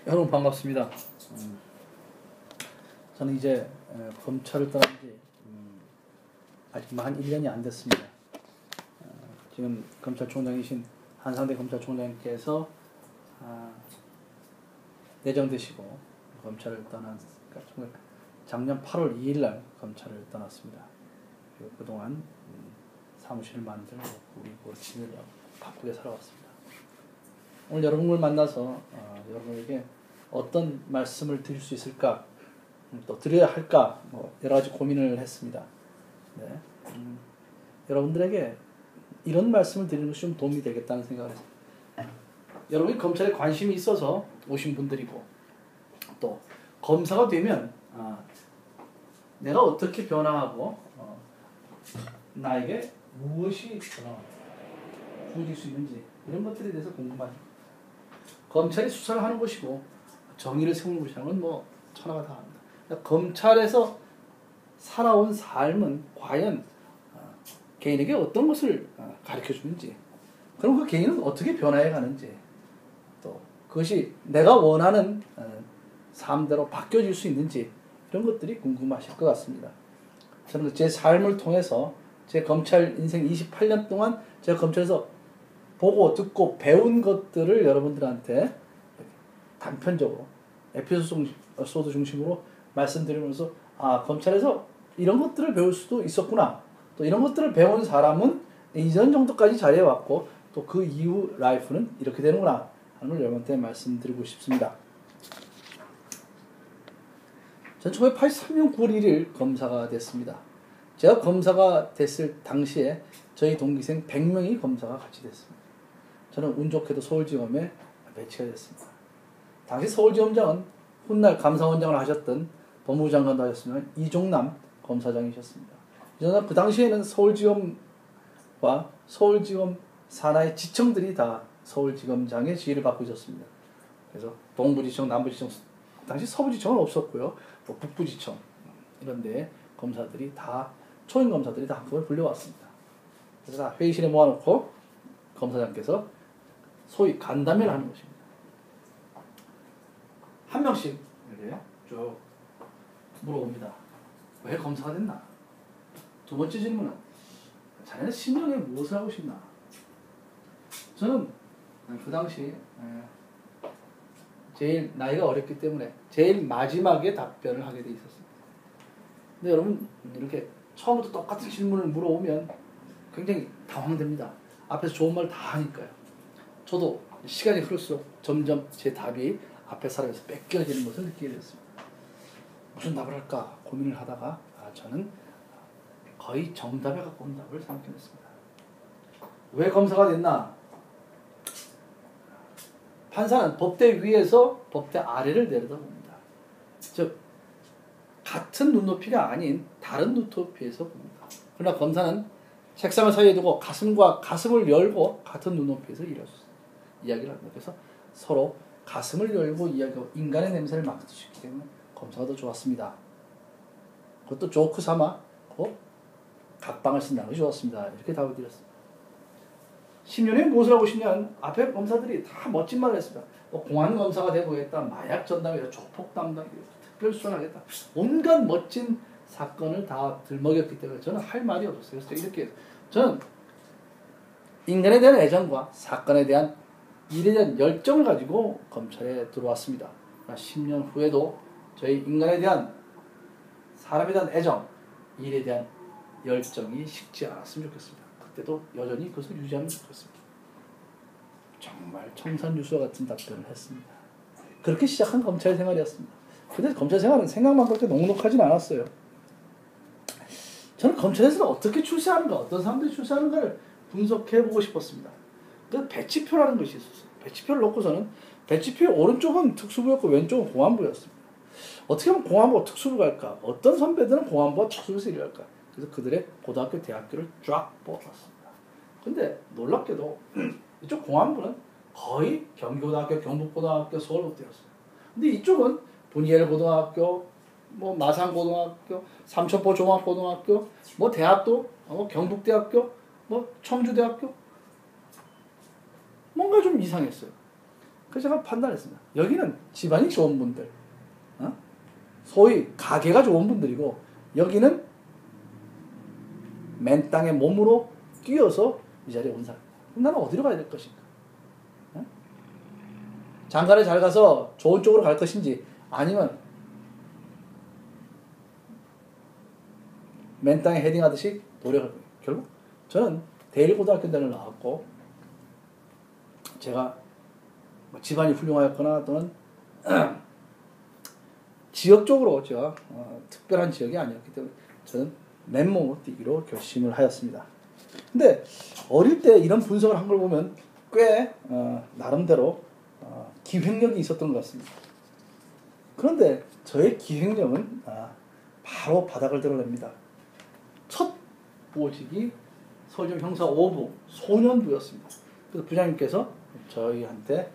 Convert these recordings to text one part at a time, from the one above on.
여러분 반갑습니다. 저는 이제 검찰을 떠난 지 아직 만 1년이 안 됐습니다. 지금 검찰총장이신 한상대 검찰총장님께서 내정되시고 검찰을 떠난 작년 8월 2일 날 검찰을 떠났습니다. 그리고 그동안 사무실을 만들고 우리 집을 바쁘게 살아왔습니다. 오늘 여러분을 만나서 여러분에게 어떤 말씀을 드릴 수 있을까, 또 드려야 할까, 여러 가지 고민을 했습니다. 네. 여러분들에게 이런 말씀을 드리는 것이 좀 도움이 되겠다는 생각을 했습니다. 여러분이 검찰에 관심이 있어서 오신 분들이고, 또 검사가 되면 내가 어떻게 변화하고 나에게 무엇이 주어질 수 있는지 이런 것들에 대해서 궁금하죠. 검찰이 수사를 하는 것이고 정의를 세우는 것이라는 건 천하가 다 합니다. 그러니까 검찰에서 살아온 삶은 과연 개인에게 어떤 것을 가르쳐 주는지, 그럼 그 개인은 어떻게 변화해 가는지, 또 그것이 내가 원하는 삶대로 바뀌어질 수 있는지, 이런 것들이 궁금하실 것 같습니다. 저는 제 삶을 통해서 제 검찰 인생 28년 동안 제가 검찰에서 보고 듣고 배운 것들을 여러분들한테 단편적으로 에피소드 중심으로 말씀드리면서 검찰에서 이런 것들을 배울 수도 있었구나, 또 이런 것들을 배운 사람은 이전 정도까지 잘해왔고 또 그 이후 라이프는 이렇게 되는구나 하는 걸 여러분한테 말씀드리고 싶습니다. 전 1983년 9월 1일 검사가 됐습니다. 제가 검사가 됐을 당시에 저희 동기생 100명이 검사가 같이 됐습니다. 저는 운 좋게도 서울지검에 배치가 됐습니다. 당시 서울지검장은 훗날 감사원장을 하셨던 법무부 장관도 하셨으면 이종남 검사장이셨습니다. 이종남 그 당시에는 서울지검과 서울지검 산하의 지청들이 다 서울지검장의 지휘를 받고 있었습니다. 그래서 동부지청, 남부지청, 당시 서부지청은 없었고요. 또 북부지청 이런 데 검사들이 다, 초임 검사들이 다 한꺼번에 불려왔습니다. 그래서 다 회의실에 모아놓고 검사장께서 소위 간담회를 하는 것입니다. 한 명씩 이렇게 쭉 물어봅니다. 왜 검사가 됐나? 두 번째 질문은 자네는 신명에 무엇을 하고 싶나? 저는 그 당시 제일 나이가 어렸기 때문에 제일 마지막에 답변을 하게 돼 있었습니다. 근데 여러분, 이렇게 처음부터 똑같은 질문을 물어오면 굉장히 당황됩니다. 앞에서 좋은 말 다 하니까요. 저도 시간이 흐를수록 점점 제 답이 앞에 사람에서 뺏겨지는 것을 느끼게 됐습니다. 무슨 답을 할까 고민을 하다가 저는 거의 정답에 가까운 답을 생각해냈습니다. 왜 검사가 됐나? 판사는 법대 위에서 법대 아래를 내려다봅니다. 즉 같은 눈높이가 아닌 다른 눈높이에서 봅니다. 그러나 검사는 책상을 사이에 두고 가슴과 가슴을 열고 같은 눈높이에서 이야기를 합니다. 그래서 서로 가슴을 열고 이야기하고 인간의 냄새를 맡을 수 있기 때문에 검사가 더 좋았습니다. 그것도 조크 삼아 각방을 쓴다는 것이 좋았습니다. 이렇게 답을 드렸습니다. 10년에 무엇을 하고 싶냐면 앞에 검사들이 다 멋진 말을 했습니다. 공안검사가 되보겠다, 마약 전담이다, 조폭 담당이다, 특별수사하겠다, 온갖 멋진 사건을 다 들먹였기 때문에 저는 할 말이 없었어요. 그래서 이렇게 저는 인간에 대한 애정과 사건에 대한 일에 대한 열정을 가지고 검찰에 들어왔습니다. 10년 후에도 저희 인간에 대한, 사람에 대한 애정, 일에 대한 열정이 식지 않았으면 좋겠습니다. 그때도 여전히 그것을 유지하면 좋겠습니다. 정말 청산유수와 같은 답변을 했습니다. 그렇게 시작한 검찰 생활이었습니다. 근데 검찰 생활은 생각만 그렇게 녹록하진 않았어요. 저는 검찰에서는 어떻게 출세하는가, 어떤 사람들이 출세하는가를 분석해보고 싶었습니다. 그 배치표라는 것이 있었어요. 배치표를 놓고서는 배치표의 오른쪽은 특수부였고 왼쪽은 공안부였습니다. 어떻게 하면 공안부가 특수부가 할까? 어떤 선배들은 공안부와 특수부에서 일을 할까? 그래서 그들의 고등학교, 대학교를 쫙 뽑았습니다. 근데 놀랍게도 이쪽 공안부는 거의 경기고등학교, 경북고등학교, 서울고등학교였어요. 근데 이쪽은 분이엘고등학교, 마산고등학교, 삼천포 종합고등학교, 대학도, 경북대학교, 청주대학교, 뭔가 좀 이상했어요. 그래서 제가 판단했습니다. 여기는 집안이 좋은 분들, 소위 가게가 좋은 분들이고, 여기는 맨 땅에 몸으로 뛰어서 이 자리에 온 사람. 그럼 나는 어디로 가야 될 것인가? 장가를 잘 가서 좋은 쪽으로 갈 것인지, 아니면 맨 땅에 헤딩하듯이 노력할 거예요. 결국 저는 대일고등학교를 나왔고, 제가 집안이 훌륭하였거나 또는 지역적으로 제가 특별한 지역이 아니었기 때문에 저는 맨몸으로 뛰기로 결심을 하였습니다. 근데 어릴 때 이런 분석을 한 걸 보면 꽤 나름대로 기획력이 있었던 것 같습니다. 그런데 저의 기획력은 바로 바닥을 드러냅니다. 첫 보직이 서울지법 형사 5부 소년부였습니다. 그래서 부장님께서 저희한테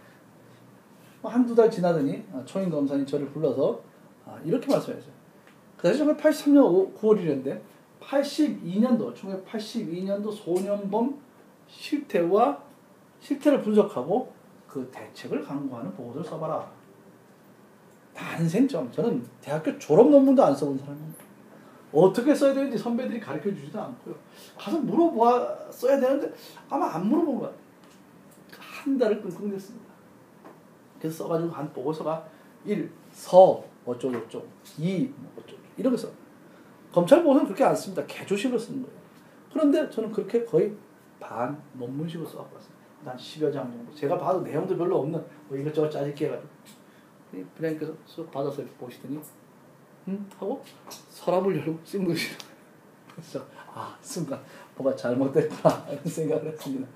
한두 달 지나더니 초임검사님 저를 불러서 이렇게 말씀하셨어요. 그 당시 1983년 9월 1일인데 1982년도 소년범 실태를 분석하고 그 대책을 강구하는 보고서를 써봐라. 단생점. 저는 대학교 졸업 논문도 안 써본 사람입니다. 어떻게 써야 되는지 선배들이 가르쳐 주지도 않고요. 가서 물어봐 써야 되는데 아마 안 물어본 것 같아요. 한 달을 끙끙 댔습니다. 그래서 써가지고 한 보고서가 1. 서 어쩌고저쩌고 2. 어쩌고 이렇게 써. 검찰 보고서는 그렇게 안 씁니다. 개조식으로 쓰는 거예요. 그런데 저는 그렇게 거의 반 논문식으로 써갖고 왔어요. 한 10여 장 정도. 제가 봐도 내용도 별로 없는 뭐 이것저것 짜집게 해가지고 부장님께서 쑥 받아서 이렇게 보시더니 하고 서랍을 열고 싱글시를 그래서 순간 뭐가 잘못됐구나 이런 생각을 했습니다.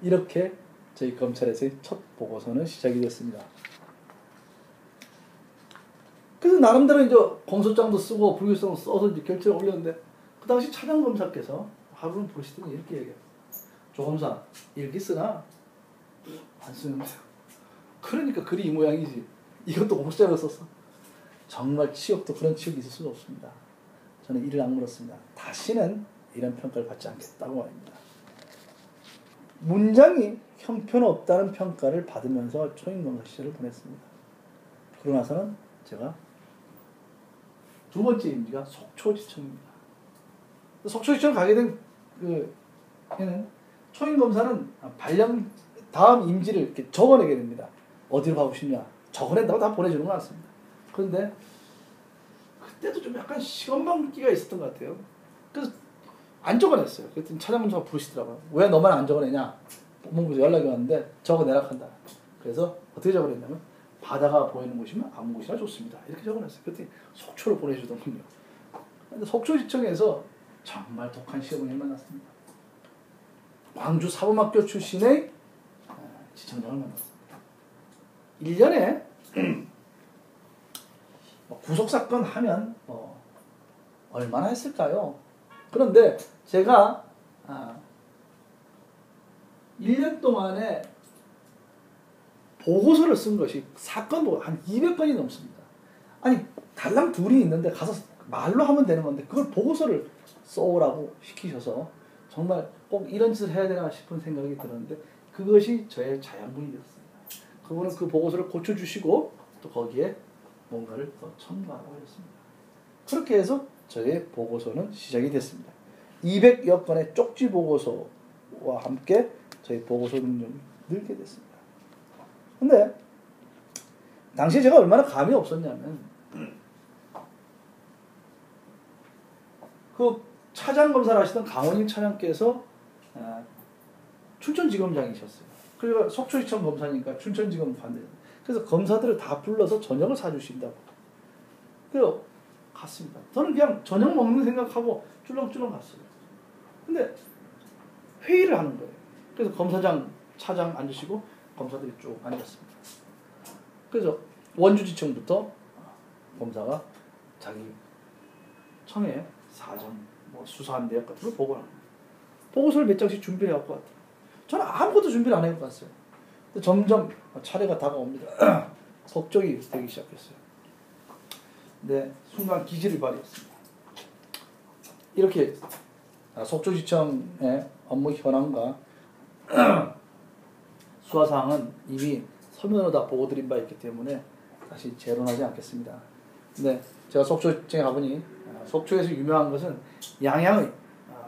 이렇게 저희 검찰에서의 첫 보고서는 시작이 됐습니다. 그래서 나름대로 이제 공소장도 쓰고 불기소도 써서 이제 결재를 올렸는데 그 당시 차장검사께서 하루는 보시더니 이렇게 얘기해요. 조 검사 일기 쓰나? 안 쓰는데요. 그러니까 글이 이 모양이지. 이것도 공소장을 썼어. 정말 치욕도 그런 치욕이 있을 수가 없습니다. 저는 이를 악물었습니다. 다시는 이런 평가를 받지 않겠다고 말입니다. 문장이 형편없다는 평가를 받으면서 초임검사 시절을 보냈습니다. 그러고 나서는 제가 두 번째 임기가 속초지청입니다. 속초지청 가게 된 해는 초임검사는 발령 다음 임지를 이렇게 적어내게 됩니다. 어디로 가고 싶냐 적어낸다고 다 보내주는 건 않습니다. 그런데 그때도 좀 약간 시건방기가 있었던 것 같아요. 그래서 안 적어냈어요. 그랬더니 차장검사가 부르시더라고요. 왜 너만 안 적어내냐? 법무부에서 연락이 왔는데 적어내라 한다. 그래서 어떻게 적어냈냐면 바다가 보이는 곳이면 아무 곳이나 좋습니다. 이렇게 적어냈어요. 그랬더니 속초로 보내주더군요. 근데 속초지청에서 정말 독한 시어머니를 만났습니다. 광주 사범학교 출신의 지청장을 만났습니다. 1년에 구속사건 하면 얼마나 했을까요? 그런데 제가 1년 동안에 보고서를 쓴 것이 사건 보고 한 200건이 넘습니다. 아니 달랑 둘이 있는데 가서 말로 하면 되는 건데 그걸 보고서를 써오라고 시키셔서 정말 꼭 이런 짓을 해야 되나 싶은 생각이 들었는데 그것이 저의 자양분이었습니다. 그분은 그 보고서를 고쳐주시고 또 거기에 뭔가를 더 첨가하고 했습니다. 그렇게 해서 저의 보고서는 시작이 됐습니다. 200여 건의 쪽지 보고서와 함께 저희 보고서 능력이 늘게 됐습니다. 근데 당시에 제가 얼마나 감이 없었냐면 그 차장검사를 하시던 강원임 차장께서 춘천지검장이셨어요. 그리고 속초지청 검사니까 춘천지검 반대. 그래서 검사들을 다 불러서 저녁을 사주신다고. 그래서 갔습니다. 저는 그냥 저녁 먹는 생각하고 쭈렁쭈렁 갔어요. 근데 회의를 하는 거예요. 그래서 검사장, 차장 앉으시고 검사들이 쭉 앉았습니다. 그래서 원주지청부터 검사가 자기 청에 사정, 수사한 내역 같은 걸 보고를 합니다. 보고서를 몇 장씩 준비를 해갖고 왔더라고요. 저는 아무것도 준비를 안 해갖고 왔어요. 근데 점점 차례가 다가옵니다. 법정이 되기 시작했어요. 근데 순간 기지를 발휘했습니다. 이렇게 속초지청의 업무 현황과 수사사항은 이미 서면으로 다 보고 드린 바 있기 때문에 다시 재론하지 않겠습니다. 근데 제가 속초에 가보니 속초에서 유명한 것은 양양의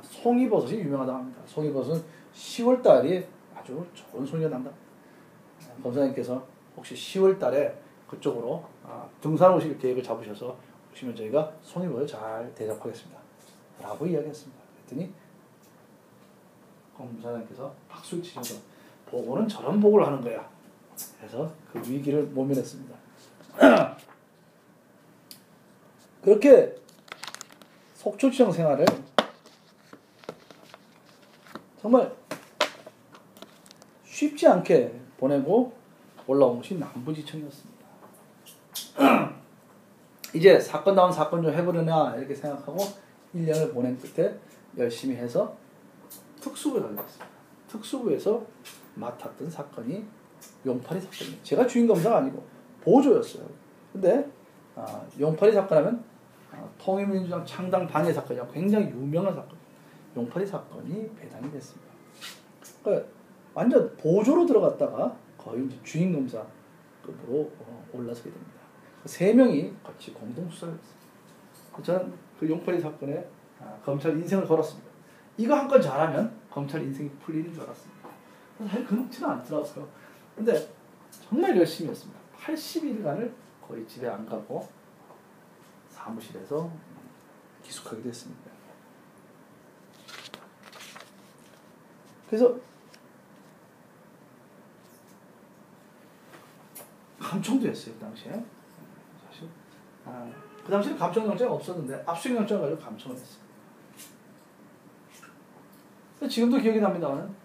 송이버섯이 유명하다고 합니다. 송이버섯은 10월달이 아주 좋은 소리가 난다. 검사님께서 혹시 10월달에 그쪽으로 등산 오실 계획을 잡으셔서 오시면 저희가 송이버섯 잘 대접하겠습니다. 라고 이야기했습니다. 그랬더니 검사님께서 박수를 치셔서 보고는 저런 보고를 하는 거야. 그래서 그 위기를 모면했습니다. 그렇게 속초시청 생활을 정말 쉽지 않게 보내고 올라온 것이 남부지청이었습니다. 이제 사건다운 사건 좀 해보려나 이렇게 생각하고 1년을 보낸 끝에 열심히 해서 특수부에 가겠습니다. 특수부에서 맡았던 사건이 용팔이 사건입니다. 제가 주인검사가 아니고 보조였어요. 근데 용팔이 사건 하면 통일민주당 창당 방해 사건이라고 굉장히 유명한 사건. 용팔이 사건이 배당이 됐습니다. 그러니까 완전 보조로 들어갔다가 거의 이제 주인검사급으로 올라서게 됩니다. 3명이 같이 공동 수사를 했습니다. 저는 그 용팔이 사건에 검찰 인생을 걸었습니다. 이거 한 건 잘하면 검찰 인생이 풀리는 줄 알았습니다. 사실 그렇지는 않더라고요. 근데 정말 열심히 했습니다. 80일간을 거의 집에 안 가고 사무실에서 기숙하게 됐습니다. 그래서 감청도 했어요. 그 당시에. 사실 그 당시에 감청영장이 없었는데 압수영장을 가지고 감청을 했어요. 지금도 기억이 납니다만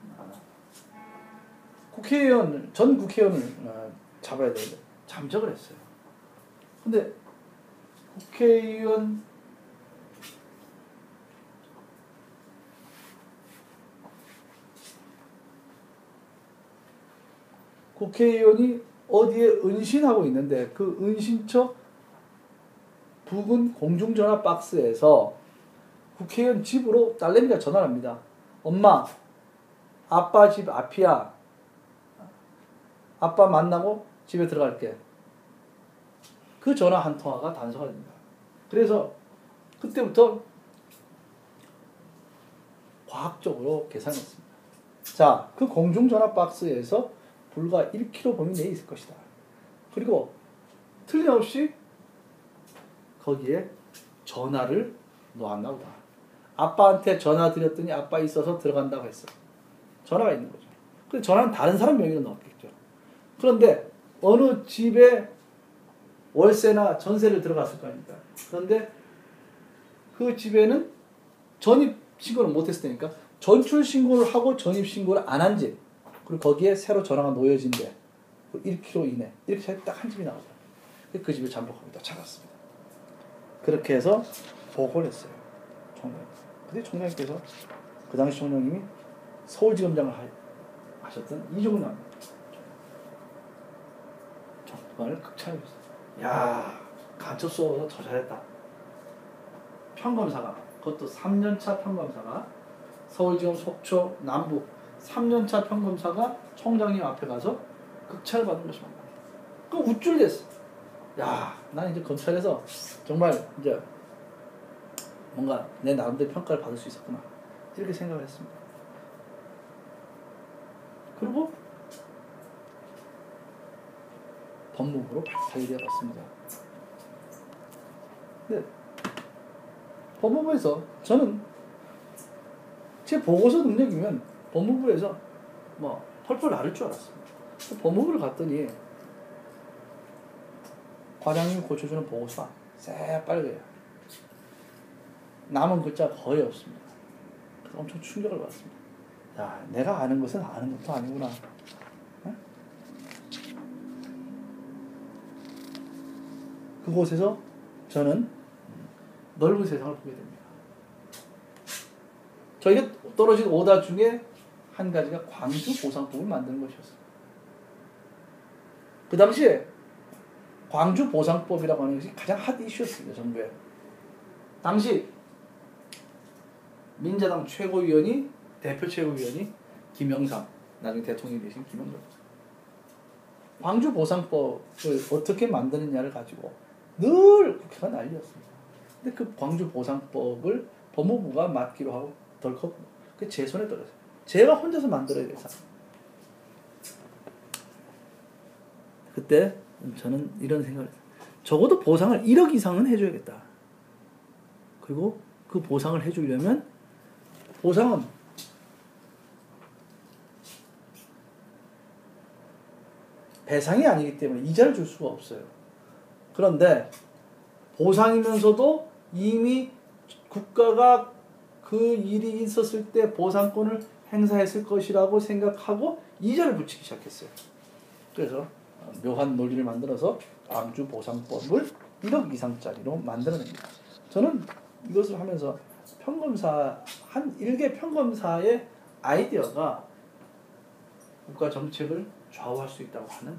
전 국회의원을 잡아야 되는데 잠적을 했어요. 근데 국회의원이 어디에 은신하고 있는데 그 은신처 부근 공중전화 박스에서 국회의원 집으로 딸내미가 전화를 합니다. 엄마, 아빠 집 앞이야. 아빠 만나고 집에 들어갈게. 그 전화 한 통화가 단서가 됩니다. 그래서 그때부터 과학적으로 계산했습니다. 자, 그 공중전화 박스에서 불과 1km 범위 내에 있을 것이다. 그리고 틀림없이 거기에 전화를 놓았나 보다. 아빠한테 전화 드렸더니 아빠 있어서 들어간다고 했어. 전화가 있는 거죠. 근데 전화는 다른 사람 명의로 넣었겠죠. 그런데 어느 집에 월세나 전세를 들어갔을 거 아닙니까? 그런데 그 집에는 전입 신고를 못했을 테니까 전출 신고를 하고 전입 신고를 안 한 집, 그리고 거기에 새로 전화가 놓여진 데 1km 이내 이렇게 딱 한 집이 나오죠. 그 집을 잠복하고 찾았습니다. 그렇게 해서 보고를 했어요. 총장. 근데 총장님께서 그 당시 총장님이 서울지검장을 하셨던 이종훈 남입니다. 정말 극찬해줬어요. 야, 간첩소가 더 잘했다. 평검사가, 그것도 3년차 평검사가 서울지검 속초 남부 3년차 평검사가 총장님 앞에 가서 극찬을 받은 것이 맞다. 그 우쭐댔어. 야, 난 이제 검찰에서 정말 이제 뭔가 내 나름대로 평가를 받을 수 있었구나. 이렇게 생각을 했습니다. 그리고 법무부로 발탁이 되었습니다. 근데 법무부에서 저는 제 보고서 능력이면 법무부에서 뭐 펄펄 나를 줄 알았습니다. 법무부를 갔더니 과장님이 고쳐주는 보고서가 새빨개요. 남은 글자가 거의 없습니다. 그래서 엄청 충격을 받았습니다. 야, 내가 아는 것은 아는 것도 아니구나. 네? 그곳에서 저는 넓은 세상을 보게 됩니다. 저희가 떨어진 오다 중에 한 가지가 광주 보상법을 만드는 것이었어요. 그 당시에 광주 보상법이라고 하는 것이 가장 핫 이슈였습니다. 정부에. 당시 민자당 최고위원이, 대표 최고위원이 김영삼, 나중에 대통령이 되신 김영삼. 광주 보상법을 어떻게 만드느냐를 가지고 늘 국회가 난리였습니다. 근데 그 광주 보상법을 법무부가 맡기로 하고 덜컥 그 제 손에 떨어졌어요. 제가 혼자서 만들어야 돼서. 그때 저는 이런 생각을 했어요. 적어도 보상을 1억 이상은 해줘야겠다. 그리고 그 보상을 해주려면 보상은 배상이 아니기 때문에 이자를 줄 수가 없어요. 그런데 보상이면서도 이미 국가가 그 일이 있었을 때 보상권을 행사했을 것이라고 생각하고 이자를 붙이기 시작했어요. 그래서 묘한 논리를 만들어서 광주 보상법을 1억 이상짜리로 만들어냅니다. 저는 이것을 하면서 평검사 한 일개 평검사의 아이디어가 국가 정책을 좌우할 수 있다고 하는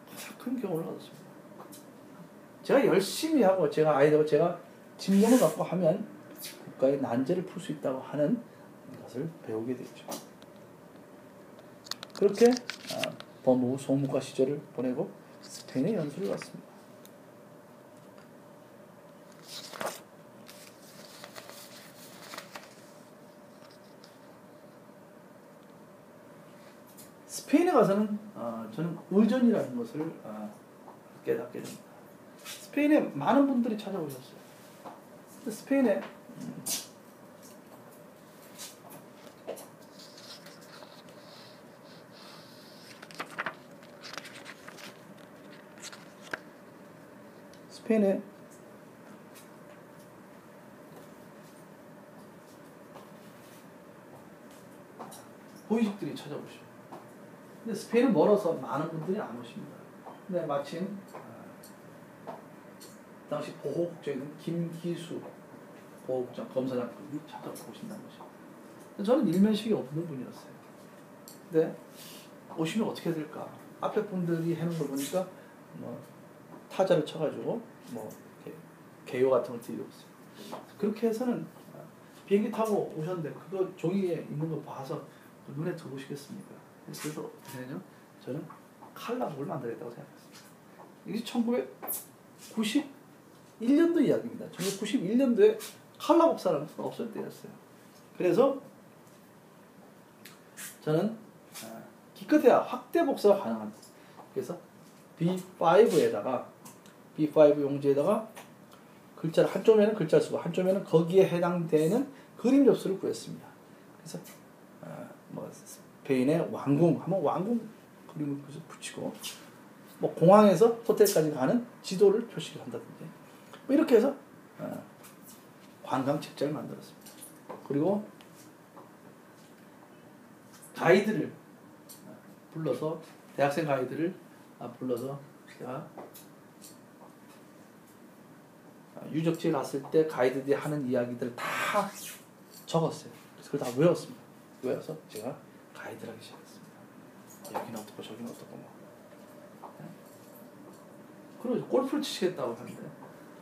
가장 큰 경험을 얻었습니다. 제가 열심히 하고 제가 아이디어 제가 집념을 갖고 하면 국가의 난제를 풀 수 있다고 하는 것을 배우게 됐죠. 그렇게 법무부総務課 시절을 보내고 스페인에 연수를 갔습니다. 스페인에 가서는 저는 의전이라는 것을 깨닫게 됩니다. 스페인에 많은 분들이 찾아오셨어요. 스페인에 고위직들이 찾아오시죠. 근데 스페인은 멀어서 많은 분들이 안 오십니다. 근데 마침 당시 보호국장인 김기수 보호국장 검사장급이 찾아오신다는 것이죠. 저는 일면식이 없는 분이었어요. 근데 오시면 어떻게 될까? 앞에 분들이 해놓은 걸 보니까 뭐 타자를 쳐가지고 뭐 개요 같은 걸 드리고 있어요. 그렇게 해서는 비행기 타고 오셨는데 그거 종이에 있는 거 봐서 눈에 들어오시겠습니까? 그래서 어떻게 되냐? 저는 칼라북을 만들겠다고 생각했습니다. 이게 1991년도 이야기입니다. 1991년도에 칼라북사라는 것은 없을 때였어요. 그래서 저는 기껏해야 확대 복사가 가능합니다. 그래서 B5에다가 B5 용지에다가 글자를 한쪽에는 글자를 쓰고 한쪽에는 거기에 해당되는 그림 접수를 구했습니다. 그래서 뭐 스페인의 왕궁 한번 왕궁 그림을 붙이고 뭐 공항에서 호텔까지 가는 지도를 표시를 한다든지 뭐 이렇게 해서 관광 책자를 만들었습니다. 그리고 가이드를 불러서 대학생 가이드를 불러서 제가 유적지에 갔을 때 가이드들이 하는 이야기들 다 적었어요. 그래서 그걸 다 외웠습니다. 외워서 제가 가이드를 하기 시작했습니다. 여기는 어떻고 저기는 어떻고 뭐. 그리고 골프를 치시겠다고 하는데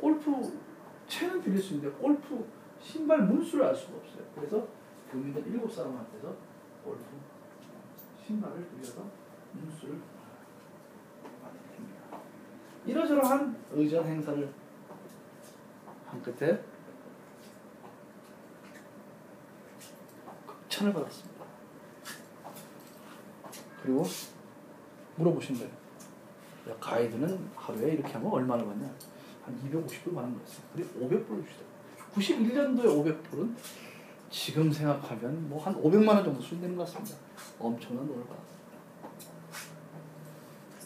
골프 채는 빌릴 수 있는데 골프 신발 문수를 알 수가 없어요. 그래서 교민들 7사람한테서 골프 신발을 빌려서 문수를 만듭니다. 이러저러한 의전 행사를 한 끝에 극찬을 받았습니다. 그리고 물어보신 거예요. 야, 가이드는 하루에 이렇게 하면 얼마나 받냐? 한 250불 받는 거였어요. 근데 500불을 주더라고요. 91년도에 500불은 지금 생각하면 뭐 한 500만 원 정도 수익 되는 것 같습니다. 엄청난 돈을 받았습니다.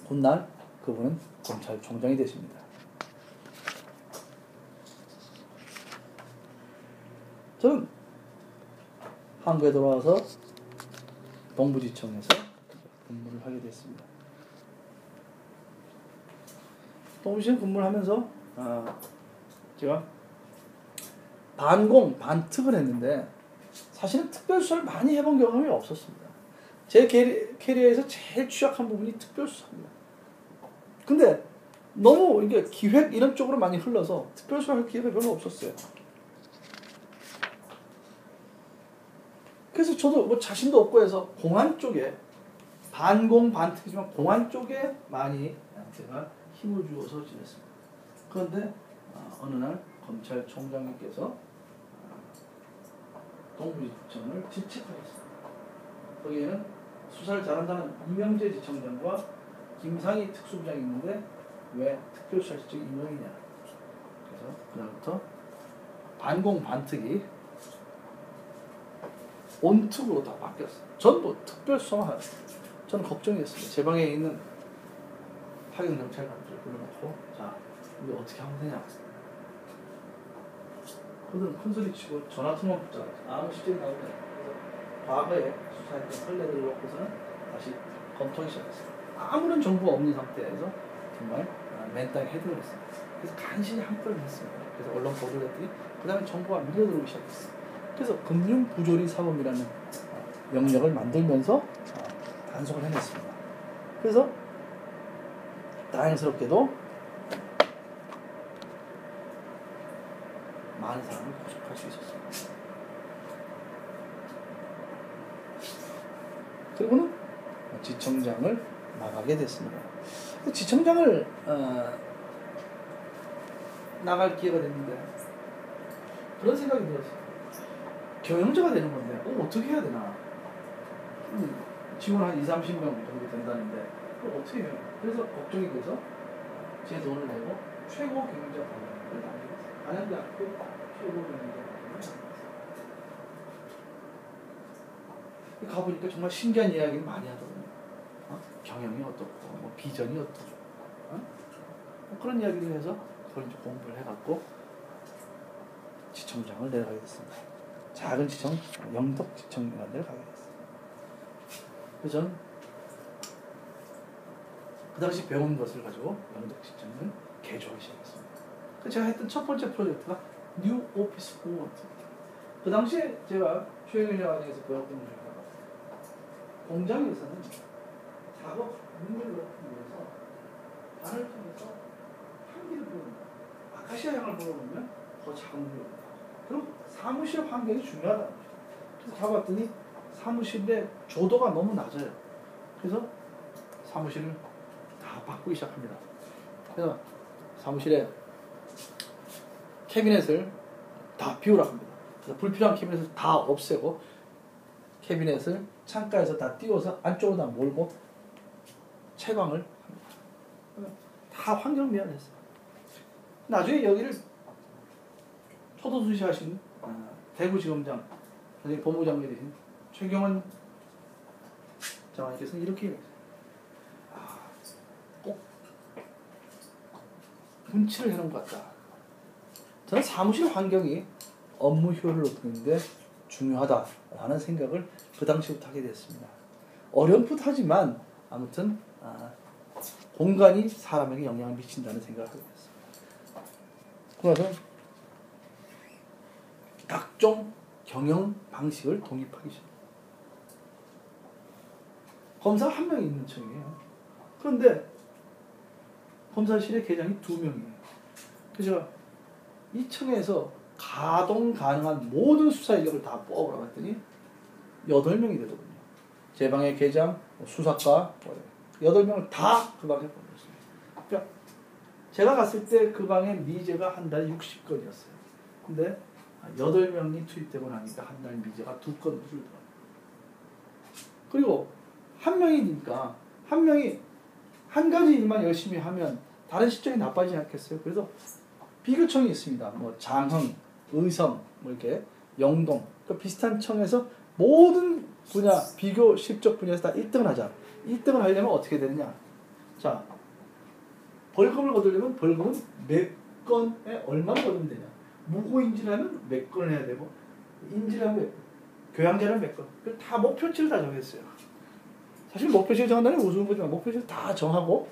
훗날 그분은 검찰총장이 되십니다. 저는 한국에 돌아와서 동부지청에서 근무를 하게 됐습니다. 동부지청 근무를 하면서 제가 반공, 반특을 했는데 사실은 특별수사를 많이 해본 경험이 없었습니다. 제 캐리어에서 제일 취약한 부분이 특별수사입니다. 근데 너무 이게 기획 이런 쪽으로 많이 흘러서 특별수사할 기회가 별로 없었어요. 그래서 저도 뭐 자신도 없고 해서 공안 쪽에 반공반특이지만 공안 쪽에 많이 제가 힘을 주어서 지냈습니다. 그런데 어느 날 검찰총장님께서 동부지청을 질책하셨습니다. 거기에는 수사를 잘한다는 이명재 지청장과 김상희 특수부장이 있는데 왜 특별수사실장이 임명이냐. 그래서 그날부터 반공반특이 온특으로 다 바뀌었어요. 전부 특별수사만 하였어요. 저는 걱정이었습니다. 제 방에 있는 파견경찰관들을 불러놓고 자, 우리 어떻게 하면 되냐. 그들은 큰소리 치고 전화통화 붙잡아서 아무 실적이 나오지 않아요. 그래서 과거에 수사했던 선례들을 놓고서는 다시 검토하기 시작했어요. 아무런 정보가 없는 상태에서 정말 맨땅에 헤딩을 했어요. 그래서 간신히 한 건을 했습니다. 그래서 언론 보도를 했더니 그 다음에 정보가 밀려들어오기 시작했어요. 그래서 금융부조리 사범이라는 영역을 만들면서 단속을 해냈습니다. 그래서 다행스럽게도 많은 사람을 구속할 수 있었습니다. 그리고는 지청장을 나가게 됐습니다. 지청장을 나갈 기회가 됐는데 그런 생각이 들었어요. 경영자가 되는 건데 어떻게 해야 되나. 직원 한 20-30명 정도 된다는데 그걸 어떻게 해요? 그래서 걱정이 돼서 제 돈을 내고 최고 경영자 과정을 남겼어요. 안양대학교 최고 경영자 과정을 남겼어요. 가보니까 정말 신기한 이야기를 많이 하더군요. 경영이 어떻고 뭐 비전이 어떻고 뭐 그런 이야기를 해서 그걸 이제 공부를 해갖고 지청장을 내려가게 됐습니다. 작은 지청, 영덕지청이라는 데를 가게 됐어요. 그래서 저는 그 당시 배운 것을 가지고 영덕지청을 개조하기 시작했습니다. 제가 했던 첫 번째 프로젝트가 뉴 오피스 포먼트. 그 당시에 제가 최영일과정에서 배웠던 것 중에 하나가 공장에서는 작업 능률을 높이기 위해서 반을 통해서 향기를 불어넣는다. 아카시아 향을 불어넣으면 더 작은 능률이 온다. 그럼 사무실 환경이 중요하다는 거죠. 그래서 가봤더니 사무실의 조도가 너무 낮아요. 그래서 사무실을 다 바꾸기 시작합니다. 그래서 사무실에 캐비넷을 다 비우라고 합니다. 그래서 불필요한 캐비넷을 다 없애고 캐비넷을 창가에서 다 띄워서 안쪽으로 다 몰고 채광을 합니다. 다 환경 미화했어요. 나중에 여기를 초도수시하신 대구지검장, 나중에 법무장관이 되신 최경환 장관께서는 이렇게 얘기했어요. 꼭 분치를 해놓은 것 같다. 저는 사무실 환경이 업무 효율을 높이는데 중요하다라는 생각을 그 당시부터 하게 됐습니다. 어렴풋하지만 아무튼 공간이 사람에게 영향을 미친다는 생각을 하게 됐습니다. 그래서 각종 경영 방식을 독립하기 시작합니다. 검사가 한 명이 있는 청이에요. 그런데 검사실에 계장이 2명이에요. 그래서 이 청에서 가동 가능한 모든 수사 인력을 다 뽑으라고 했더니 8명이 되더군요. 제 방의 계장, 수사과 8명을 다 그 방에 보냈습니다. 그러니까 제가 갔을 때 그 방의 미제가 한 달에 60건이었어요. 근데 8명이 투입되고 나니까 한 달 미제가 2건 줄더라고요. 그리고 한 명이니까 한 명이 한 가지 일만 열심히 하면 다른 실적이 나빠지지 않겠어요? 그래서 비교청이 있습니다. 뭐 장흥, 의성, 뭐 이렇게 영동, 그 비슷한 청에서 모든 분야 비교 실적 분야에서 다 1등을 하자. 1등을 하려면 어떻게 되느냐? 자, 벌금을 거두려면 벌금은 몇 건에 얼마를 거두면 되냐? 무고인지라면 몇 건을 해야 되고 인지라면 몇 건, 교양자라면 몇 건. 그 다 목표치를 다 정했어요. 사실 목표치를 정한다는 게 우스운 거지만 목표치를 다 정하고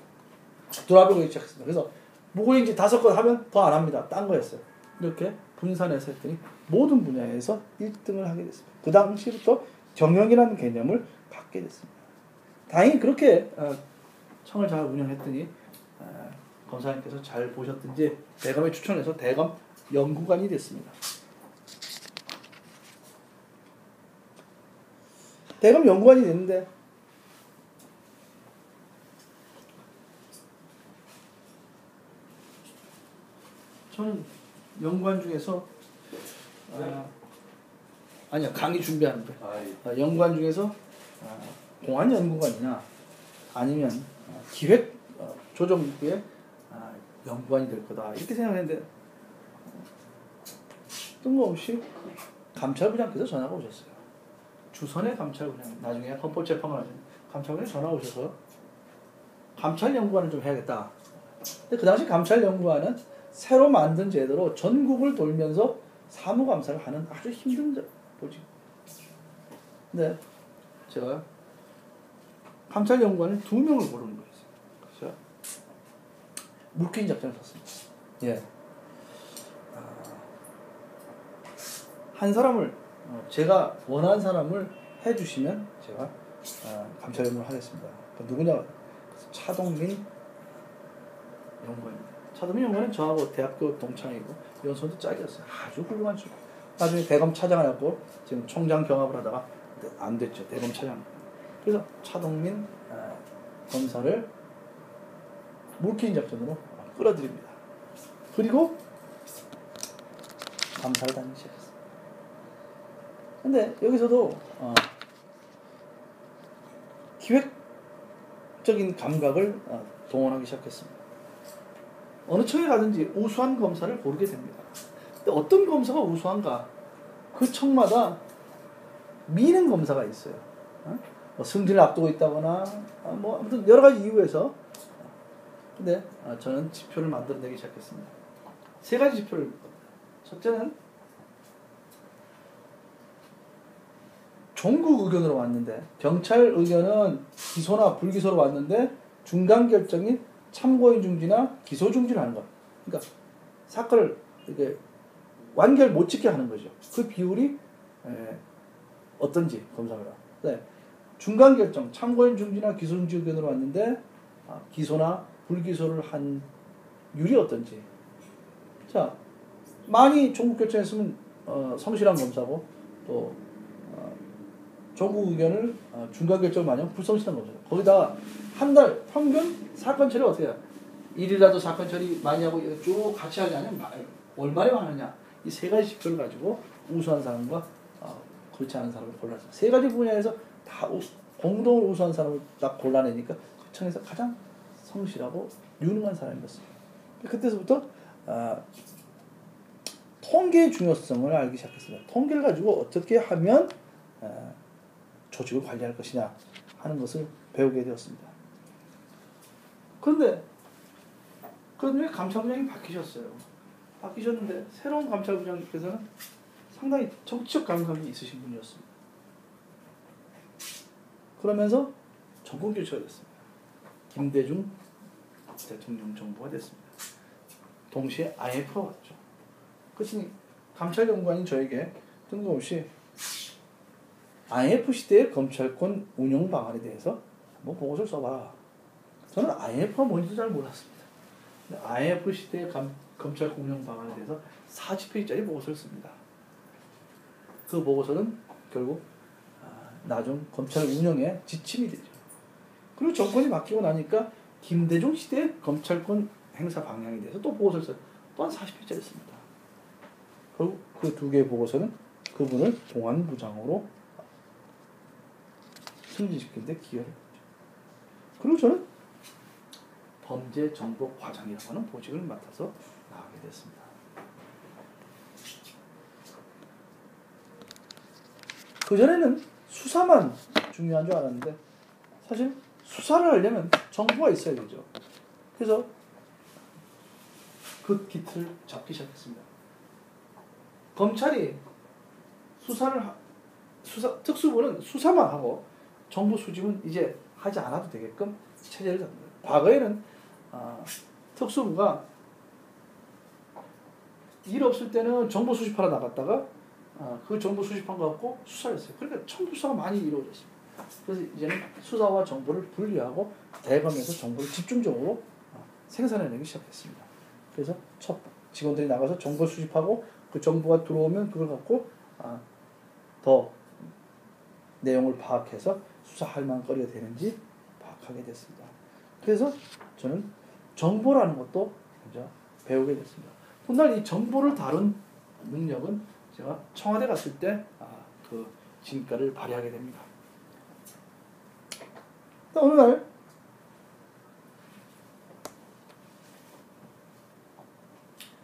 돌아보기 시작했습니다. 그래서 무고인지 5건 하면 더 안 합니다. 딴 거였어요. 이렇게 분산해서 했더니 모든 분야에서 1등을 하게 됐습니다. 그 당시부터 경영이라는 개념을 갖게 됐습니다. 다행히 그렇게 청을 잘 운영했더니 검사님께서 잘 보셨든지 대검에 추천해서 대검 연구관이 됐습니다. 대검 연구관이 됐는데 저는 연구원 중에서 아니요 강의 준비하는데 연구원 중에서 공안 연구관이나 아니면 기획 조정부의 연구관이 될 거다 이렇게 생각했는데 뜬금없이 감찰부장께서 전화가 오셨어요. 주선의 감찰부장, 나중에 헌법재판관 하신 감찰부장이 전화가 오셔서 감찰연구관을 좀 해야겠다. 근데 그 당시 감찰연구관은 새로 만든 제도로 전국을 돌면서 사무감사를 하는 아주 힘든 보직. 근데 제가 감찰연구관을 2명을 고르는 거였어요. 그래서 물귀인 작전을 썼습니다. 예. 한 사람을 제가 원하는 사람을 해주시면 제가 감찰연구를 하겠습니다. 누구냐? 차동민 연구원입니다. 차동민 연구원은 저하고 대학교 동창이고 연수원도 짝이었어요. 아주 훌륭한 친구. 나중에 대검 차장을 했고 지금 총장 경합을 하다가 안 됐죠. 대검 차장. 그래서 차동민 검사를 물귀인 작전으로 끌어들입니다. 그리고 감사를 다니기 시작했어요. 근데 여기서도 기획적인 감각을 동원하기 시작했습니다. 어느 청에 가든지 우수한 검사를 고르게 됩니다. 근데 어떤 검사가 우수한가? 그 청마다 미는 검사가 있어요. 뭐 승진을 앞두고 있다거나 뭐 아무튼 여러 가지 이유에서. 근데 저는 지표를 만들어내기 시작했습니다. 3가지 지표를. 첫째는 종국 의견으로 왔는데 경찰 의견은 기소나 불기소로 왔는데 중간 결정이 참고인 중지나 기소 중지를 하는 것. 그러니까 사건을 이렇게 완결 못 짓게 하는 거죠. 그 비율이 어떤지 검사가. 네. 중간 결정 참고인 중지나 기소 중지 의견으로 왔는데 기소나 불기소를 한 율이 어떤지. 자, 많이 종국 결정했으면 성실한 검사고 또 종국 의견을 중간 결정을 많이 하면 불성실한 검사. 거기다가 한 달 평균 사건 처리 어떻게 해요? 일이라도 사건 처리 많이 하고 쭉 같이 하냐 월말에 하느냐. 이 3가지 지표를 가지고 우수한 사람과 그렇지 않은 사람을 골랐어요. 3가지 분야에서 다 공동으로 우수한 사람을 딱 골라내니까 그 청에서 가장 성실하고 유능한 사람이었어요. 그때서부터 통계의 중요성을 알기 시작했습니다. 통계를 가지고 어떻게 하면 조직을 관리할 것이냐 하는 것을 배우게 되었습니다. 그런데 그런데 감찰부장이 바뀌셨어요. 바뀌셨는데 새로운 감찰부장님께서는 상당히 정치적 감각이 있으신 분이었습니다. 그러면서 정권 교체가 됐습니다. 김대중 대통령 정부가 됐습니다. 동시에 IMF가 왔죠. 그렇으니 감찰연구관인 저에게 뜬금없이 IMF 시대의 검찰권 운영 방안에 대해서 한번 보고서를 써봐. 저는 IMF가 뭔지도 잘 몰랐습니다. IMF 시대의 검찰권 운영 방안에 대해서 40페이지짜리 보고서를 씁니다. 그 보고서는 결국 나중 검찰 운영의 지침이 되죠. 그리고 정권이 바뀌고 나니까 김대중 시대의 검찰권 행사 방향에 대해서 또 보고서를 써요. 또한 40페이지짜리 씁니다. 그리고 그 2개의 보고서는 그분을 공안부장으로 승진시키는 데 기여를 했죠. 그리고 저는 범죄정보 과장이라고 하는 보직을 맡아서 나가게 됐습니다. 그전에는 수사만 중요한 줄 알았는데 사실 수사를 하려면 정보가 있어야 되죠. 그래서 그 기틀을 잡기 시작했습니다. 검찰이 특수부는 수사만 하고 정보 수집은 이제 하지 않아도 되게끔 체제를 잡니다. 과거에는 특수부가 일 없을 때는 정보 수집하러 나갔다가 그 정보 수집한 거 갖고 수사를 했어요. 그러니까 청부수사가 많이 이루어졌습니다. 그래서 이제는 수사와 정보를 분리하고 대검에서 정보를 집중적으로 생산해내기 시작했습니다. 그래서 첫 직원들이 나가서 정보 수집하고 그 정보가 들어오면 그걸 갖고 더 내용을 파악해서 수사할 만한 거리가 되는지 파악하게 됐습니다. 그래서 저는 정보라는 것도 먼저 배우게 됐습니다. 훗날 이 정보를 다룬 능력은 제가 청와대 갔을 때 그 진가를 발휘하게 됩니다. 어느 날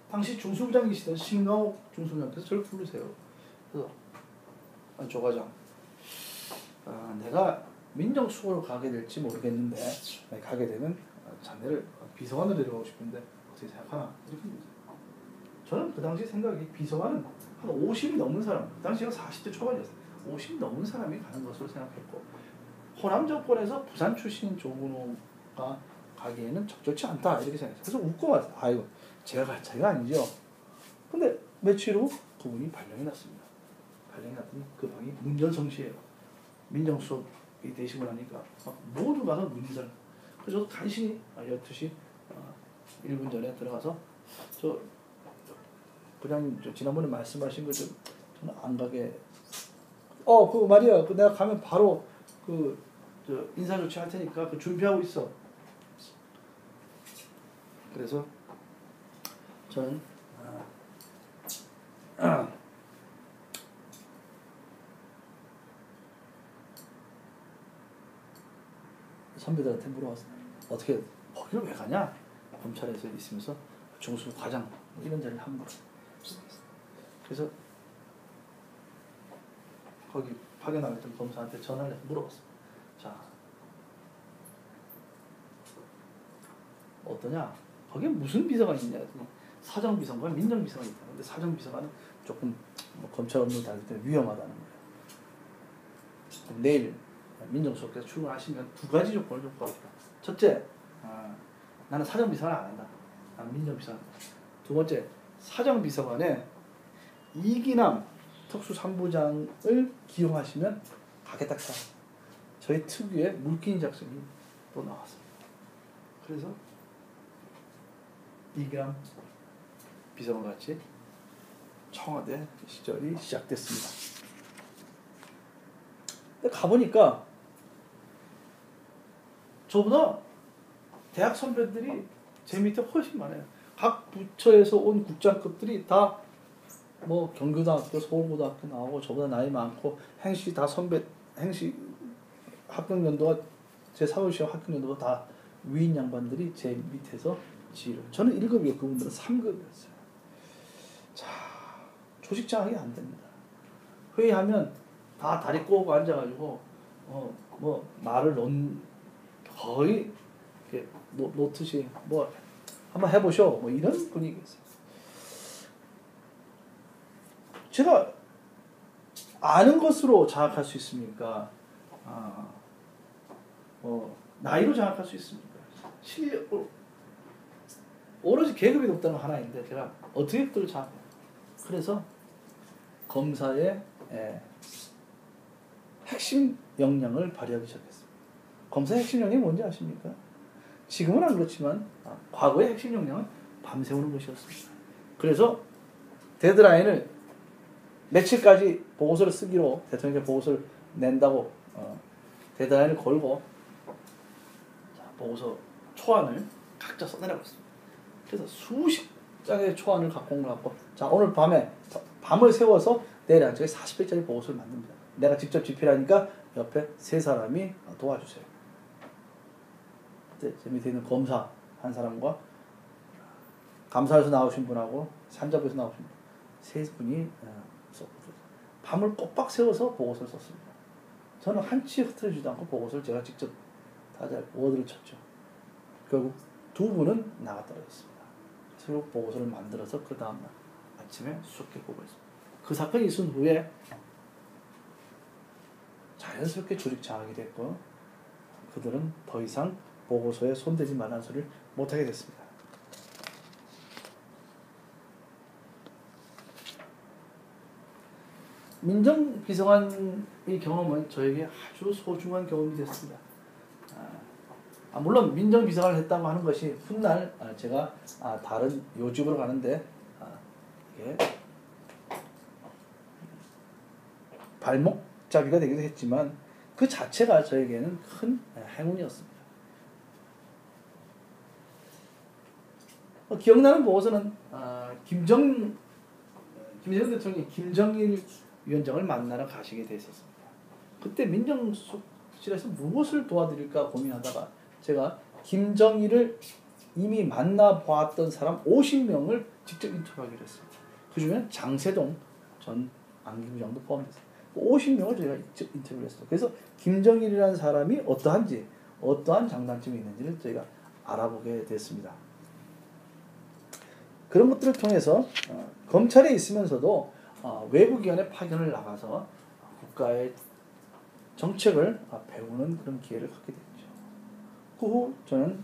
당시 중수부장이시던 신강옥 중수부장께서 저를 부르세요. 그래서 조 과장, 내가 민정수석으로 가게 될지 모르겠는데 가게 되면 자네를 비서관으로 데려가고 싶은데 어떻게 생각하나? 이렇게 물으세요. 저는 그 당시 생각이 비서관은 한 50이 넘는 사람, 그 당시가 40대 초반이었어요. 50이 넘는 사람이 가는 것으로 생각했고, 호남 정권에서 부산 출신인 조근호가 가기에는 적절치 않다 이렇게 생각했어요. 그래서 웃고 왔어요. 아이고 제가 갈 차이가 아니죠. 근데 며칠 후 그분이 발령이 났습니다. 발령이 났더니 그 방이 문전성시예요. 민정수석이 되시고 나니까 모두 가서 문전. 그래서 저도 간신히 12시 1분 전에 들어가서 저 부장님 지난번에 말씀하신 거 좀 저는 안 가게. 그 말이야. 그 내가 가면 바로 저 인사 조치 할 테니까 그 준비하고 있어. 그래서 저는 선배들한테 물어봤어요. 어떻게 거기를 왜 가냐? 검찰에서 있으면서 중수 과장 이런 자리를 한 거예요. 그래서 거기 파견나갔던 검사한테 전화를 해서 물어봤어요. 자, 어떠냐? 거기에 무슨 비서가 있냐? 사정비서관과 민정비서가 있다. 근데 사정비서관은 조금 검찰 업무를 다닐 때 위험하다는 거예요. 내일 민정수석께서 출근하시면 두 가지 조건을 좀 걸었다. 첫째, 나는 사정비서관 안 한다. 나는 민정비서관 한다. 두 번째, 사정비서관에 이기남 특수산부장을 기용하시면 가겠다. 저희 특유의 물기인 작성이 또 나왔습니다. 그래서 이기남 비서관 같이 청와대 시절이 시작됐습니다. 근데 가보니까 저보다 대학 선배들이 제 밑에 훨씬 많아요. 각 부처에서 온 국장급들이 다 뭐 경교대학교, 서울고등학교 나오고 저보다 나이 많고 행시 다 선배, 행시 합격 연도가 제 사무실 합격 연도가 다 위인 양반들이 제 밑에서 지휘를. 저는 1급이고 그분들은 3급이었어요. 자, 조직 장악이 안 됩니다. 회의하면 다 다리 꼬고 앉아가지고 뭐 말을 거의 이렇게 놓듯이 뭐 한번 해보셔 뭐 이런 분위기였어요. 제가 아는 것으로 장악할 수 있습니까? 나이로 장악할 수 있습니까? 실력으로. 오로지 계급이 높다는 하나인데 제가 어떻게 그걸 장악해요? 그래서 검사의 핵심 역량을 발휘하기 시작했습니다. 검사의 핵심 역량이 뭔지 아십니까? 지금은 안 그렇지만 과거의 핵심 역량은 밤새우는 것이었습니다. 그래서 데드라인을 며칠까지 보고서를 쓰기로 대통령께 보고서를 낸다고 데드라인을 걸고 보고서 초안을 각자 써내라고 했습니다. 그래서 수십 장의 초안을 갖고 온 것 같고 자 오늘 밤을 세워서 내일 아침에 40페이지짜리 보고서를 만듭니다. 내가 직접 집필하니까 옆에 3사람이 도와주세요. 그때 제 밑에 있는 검사 한 사람과 감사에서 나오신 분하고 산자부에서 나오신 분 3분이 밤을 꼬박 세워서 보고서를 썼습니다. 저는 한치 흐트러지도 않고 보고서를 제가 직접 다 잘 워드를 쳤죠. 결국 2분은 나가 떨어졌습니다. 그래서 보고서를 만들어서 그 다음날 아침에 수석께 보고했습니다. 그 사건이 있은 후에 자연스럽게 조직 장악이 됐고 그들은 더 이상 보고서에 손대지 말라는 소리를 못하게 됐습니다. 민정비서관의 경험은 저에게 아주 소중한 경험이 됐습니다. 물론 민정비서관을 했다고 하는 것이 훗날 제가 다른 요직으로 가는데 이게 발목잡이가 되기도 했지만 그 자체가 저에게는 큰 행운이었습니다. 기억나는 보고서는 김정은 대통령이 김정일 위원장을 만나러 가시게 됐었습니다. 그때 민정수석실에서 무엇을 도와드릴까 고민하다가 제가 김정일을 이미 만나보았던 사람 50명을 직접 인터뷰하기로 했습니다. 그중에 장세동 전 안기부장도 포함됐어요. 50명을 저희가 직접 인터뷰를 했어요. 그래서 김정일이라는 사람이 어떠한지, 어떠한 장단점이 있는지를 저희가 알아보게 됐습니다. 그런 것들을 통해서 검찰에 있으면서도 외부기관에 파견을 나가서 국가의 정책을 배우는 그런 기회를 갖게 됐죠. 그 후 저는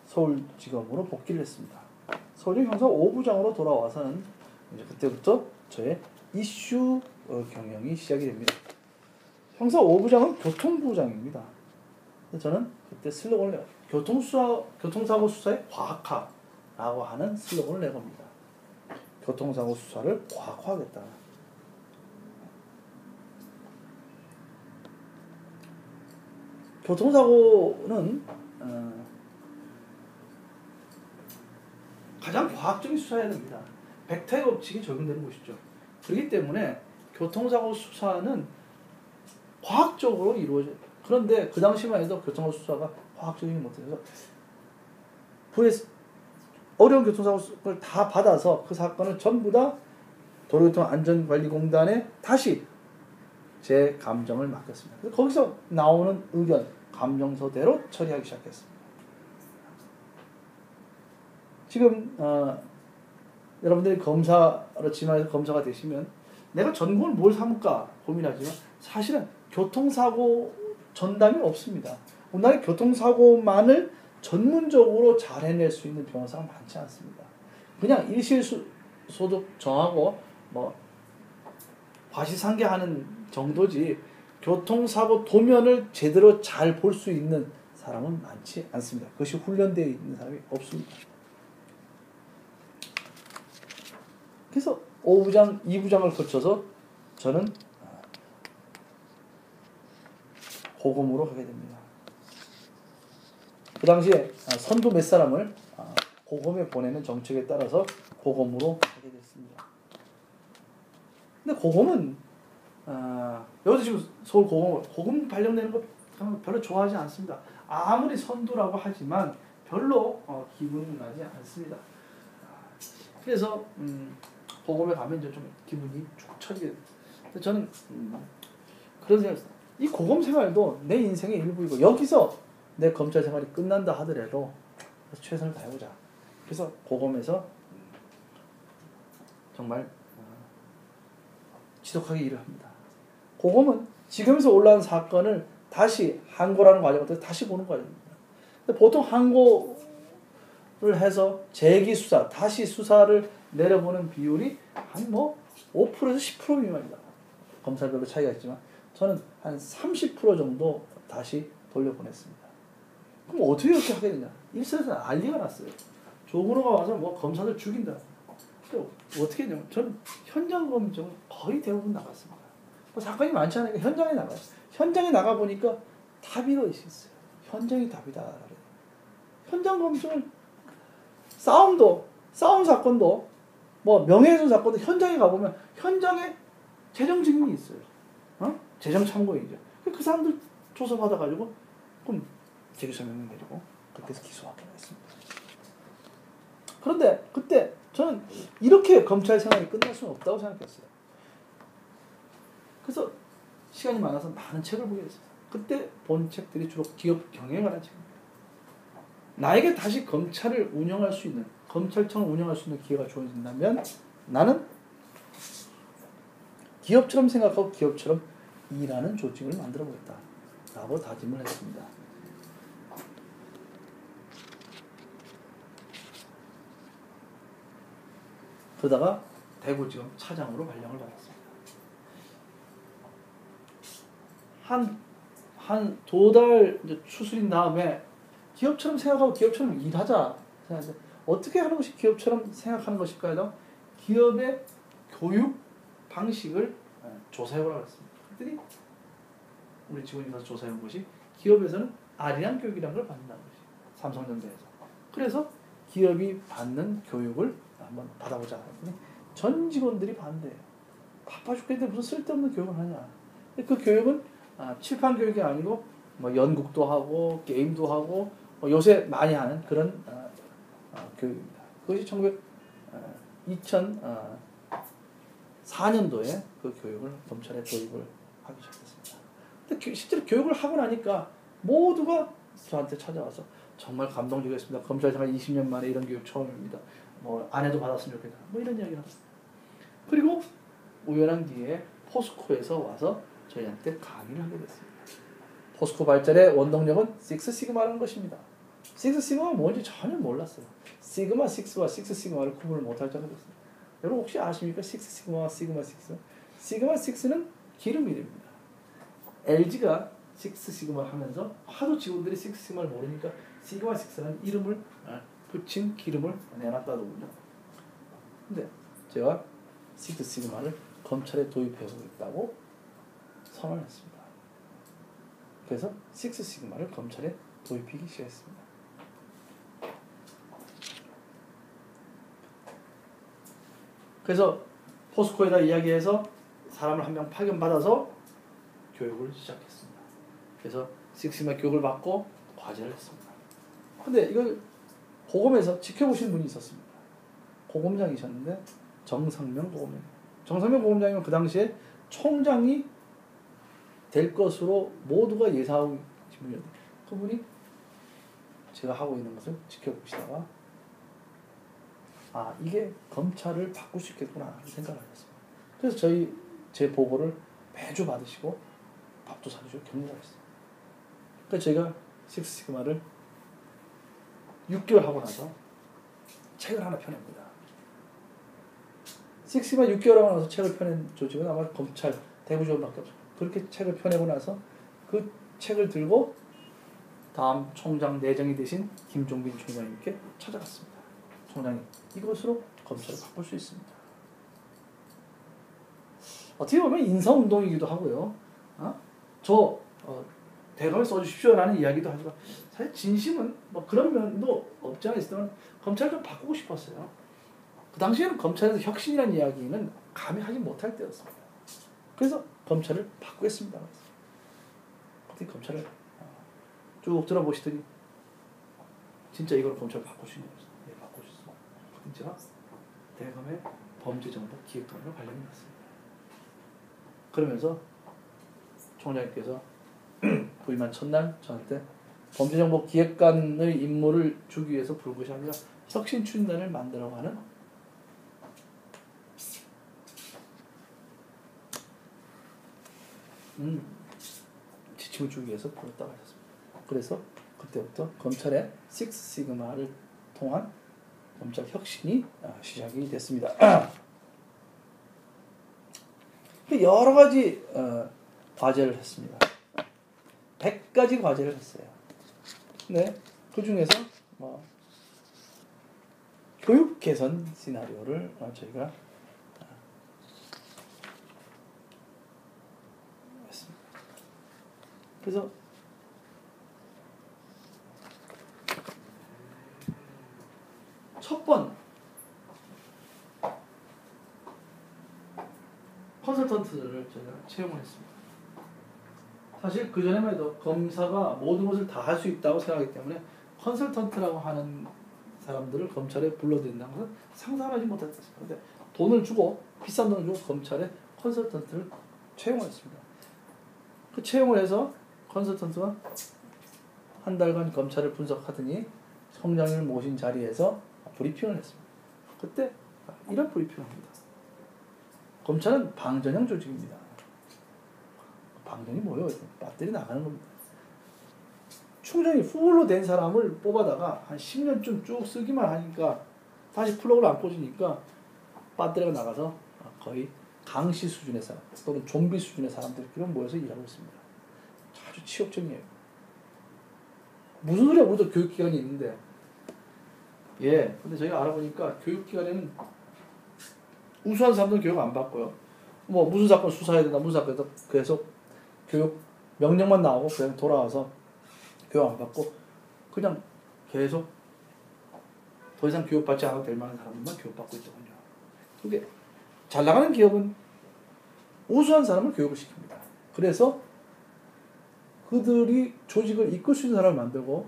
서울지검으로 복귀를 했습니다. 서울지검 형사 5부장으로 돌아와서는 이제 그때부터 저의 이슈 경영이 시작이 됩니다. 형사 5부장은 교통부장입니다. 저는 그때 슬로건을 내요. 교통사고 수사의 과학화라고 하는 슬로건을 내겁니다. 교통사고 수사를 과학화하겠다. 교통사고는 가장 과학적인 수사해야 됩니다. 벡터의 법칙이 적용되는 것이죠. 그렇기 때문에 교통사고 수사는 과학적으로 이루어져요. 그런데 그 당시만 해도 교통사고 수사가 과학적이지 못해서 어려운 교통사고를 다 받아서 그 사건을 전부 다 도로교통안전관리공단에 다시 제 감정을 맡겼습니다. 그래서 거기서 나오는 의견, 감정서대로 처리하기 시작했습니다. 지금 여러분들이 검사로 지망해서 검사가 되시면 내가 전공을 뭘 삼을까 고민하지만 사실은 교통사고 전담이 없습니다. 우리나라에 교통사고만을 전문적으로 잘 해낼 수 있는 변호사가 많지 않습니다. 그냥 일실소득 정하고 뭐 과시상계하는 정도지 교통사고 도면을 제대로 잘 볼 수 있는 사람은 많지 않습니다. 그것이 훈련되어 있는 사람이 없습니다. 그래서 5부장, 2부장을 거쳐서 저는 고검으로 가게 됩니다. 그 당시에 선도 몇 사람을 고검에 보내는 정책에 따라서 고검으로 가게 됐습니다. 근데 고검은 여기서 지금 서울 고검 발령내는 거 별로 좋아하지 않습니다. 아무리 선두라고 하지만 별로 기분이 나지 않습니다. 그래서 고검에 가면 이제 좀 기분이 축 처지게 됩니다. 근데 저는 그런 생각이었어요. 이 고검 생활도 내 인생의 일부이고 여기서 내 검찰 생활이 끝난다 하더라도 최선을 다해보자. 그래서 고검에서 정말 지독하게 일을 합니다. 고검은 지금에서 올라온 사건을 다시 항고라는 과정을 다시 보는 과정입니다. 근데 보통 항고를 해서 재기수사, 다시 수사를 내려보는 비율이 한 5%에서 10% 미만입니다. 검찰별로 차이가 있지만 저는 한 30% 정도 다시 돌려보냈습니다. 그럼 어떻게 이렇게 하게 되냐? 일선에서 난리가 났어요. 조근호가 와서 검사들 죽인다. 어떻게 되냐면 저는 현장 검증을 거의 대부분 나갔습니다. 사건이 많지 않으니까 현장에 나가요. 현장에 나가보니까 답이 있었어요. 현장이 답이다. 현장 검증을 싸움 사건도 명예훼손 사건도 현장에 가보면 현장에 재정 증인이 있어요. 재정 참고인이죠. 그 사람들 조사받아가지고 그럼 재규설명을 내리고 그렇게 해서 기소하기로 했습니다. 그런데 그때 저는 이렇게 검찰 생활이 끝날 수는 없다고 생각했어요. 그래서 시간이 많아서 많은 책을 보게 됐어요. 그때 본 책들이 주로 기업 경영에 관한 책입니다. 나에게 다시 검찰을 운영할 수 있는, 검찰청을 운영할 수 있는 기회가 주어진다면 나는 기업처럼 생각하고 기업처럼 일하는 조직을 만들어 보겠다 라고 다짐을 했습니다. 그러다가 대구지검 차장으로 발령을 받았습니다. 한 2달 추스린 다음에 기업처럼 생각하고 기업처럼 일하자 생각했는데 어떻게 하는 것이 기업처럼 생각하는 것일까 해서 기업의 교육 방식을 조사해보라고 했습니다. 그랬더니 우리 직원이 가서 조사해본 것이 기업에서는 아리랑 교육이라는 걸 받는다는 것이 삼성전자에서. 그래서 기업이 받는 교육을 한번 받아보자 했더니 전 직원들이 반대해요. 바빠 죽겠는데 무슨 쓸데없는 교육을 하냐. 그 교육은 칠판 교육이 아니고 뭐 연극도 하고 게임도 하고 뭐 요새 많이 하는 그런 교육입니다. 그것이 2004년도에 그 교육을 검찰에 도입을 하기 시작했습니다. 근데 실제로 교육을 하고 나니까 모두가 저한테 찾아와서 정말 감동적이었습니다. 검찰 생활 20년 만에 이런 교육 처음입니다. 뭐 아내도 받았으면 좋겠다. 뭐 이런 이야기를 하셨어요. 그리고 우연한 기회에 포스코에서 와서 저희한테 강의를 하게 됐습니다. 포스코 발전의 원동력은 식스시그마라는 것입니다. 식스시그마가 뭔지 전혀 몰랐어요. 시그마 6와 식스시그마를 구분을 못할 정도였어요. 여러분 혹시 아십니까? 식스시그마와 시그마 6. 시그마 6는 기름 이름입니다. LG가 식스시그마 하면서 하도 직원들이 식스시그마를 모르니까 시그마 6라는 이름을 붙인 기름을 내놨다더군요. 근데 제가 식스시그마를 검찰에 도입해보고 있다고 선언했습니다. 그래서 식스시그마를 검찰에 도입하기 시작했습니다. 그래서 포스코에다 이야기해서 사람을 한 명 파견받아서 교육을 시작했습니다. 그래서 식스시그마 교육을 받고 과제를 했습니다. 근데 이걸 고검에서 지켜보신 분이 있었습니다. 고검장이셨는데 정상명 고검장. 정상명 고검장이면 그 당시에 총장이 될 것으로 모두가 예상하고 있는 분이었는데 그분이 제가 하고 있는 것을 지켜보시다가 이게 검찰을 바꿀 수 있겠구나 하는 생각을 하셨습니다. 그래서 제 보고를 매주 받으시고 밥도 사주시고 격려를 했어요. 그래서 저희가 식스시그마를 6개월 하고 나서 책을 하나 펴냅니다. 식스시그마 6개월 하고 나서 책을 펴낸 조직은 아마 검찰 대구지원밖에 없어요. 그렇게 책을 펴내고 나서 그 책을 들고 다음 총장 내정이 되신 김종빈 총장님께 찾아갔습니다. 총장님, 이것으로 검찰을 바꿀 수 있습니다. 어떻게 보면 인사운동이기도 하고요. 대검에 써주십시오라는 이야기도 하지만 사실 진심은 뭐 그런 면도 없지 않아 있었지만 검찰을 좀 바꾸고 싶었어요. 그 당시에는 검찰에서 혁신이라는 이야기는 감히 하지 못할 때였습니다. 그래서 검찰을 바꾸겠습니다. 그때 검찰을 쭉 들어보시더니 진짜 이걸 검찰을 바꾸시는 거죠. 네, 바꾸셨습니다. 그때 제가 대검의 범죄정보 기획관으로 발령이 났습니다. 그러면서 총장님께서 부임한 첫날 저한테 범죄정보 기획관의 임무를 주기 위해서 부른 것이 아니라 혁신추진단을 만들어가고 하는 지침을 주기 위해서 불렀다고 하셨습니다. 그래서 그때부터 검찰의 식스시그마를 통한 검찰 혁신이 시작이 됐습니다. 여러 가지 과제를 했습니다. 100가지 과제를 했어요. 네, 그 중에서 교육 개선 시나리오를 저희가 했습니다. 그래서 첫 번 컨설턴트를 저희가 채용을 했습니다. 사실 그전에만 해도 검사가 모든 것을 다 할 수 있다고 생각하기 때문에 컨설턴트라고 하는 사람들을 검찰에 불러들인다는 것은 상상하지 못했습니다. 그런데 돈을 주고 비싼 돈을 주고 검찰에 컨설턴트를 채용했습니다. 그 채용을 해서 컨설턴트가 한 달간 검찰을 분석하더니 총장님을 모신 자리에서 브리핑을 했습니다. 그때 이런 브리핑을 합니다. 검찰은 방전형 조직입니다. 방전이 뭐예요? 배터리 나가는 겁니다. 충전이 풀로 된 사람을 뽑아다가 한 10년쯤 쭉 쓰기만 하니까 다시 플러그를 안 꽂으니까 배터리가 나가서 거의 강시 수준의 사람 또는 좀비 수준의 사람들끼리 모여서 일하고 있습니다. 아주 치욕적이에요. 무슨 소리야? 우리도 교육기관이 있는데. 근데 저희가 알아보니까 교육기관에는 우수한 사람들은 교육 안 받고요. 뭐 무슨 사건 수사해야 된다, 무슨 사건에서 계속 교육 명령만 나오고 그냥 돌아와서 교육 안 받고 그냥 계속 더 이상 교육받지 않아도 될 만한 사람들만 교육받고 있더군요. 그게 잘 나가는 기업은 우수한 사람을 교육을 시킵니다. 그래서 그들이 조직을 이끌 수 있는 사람을 만들고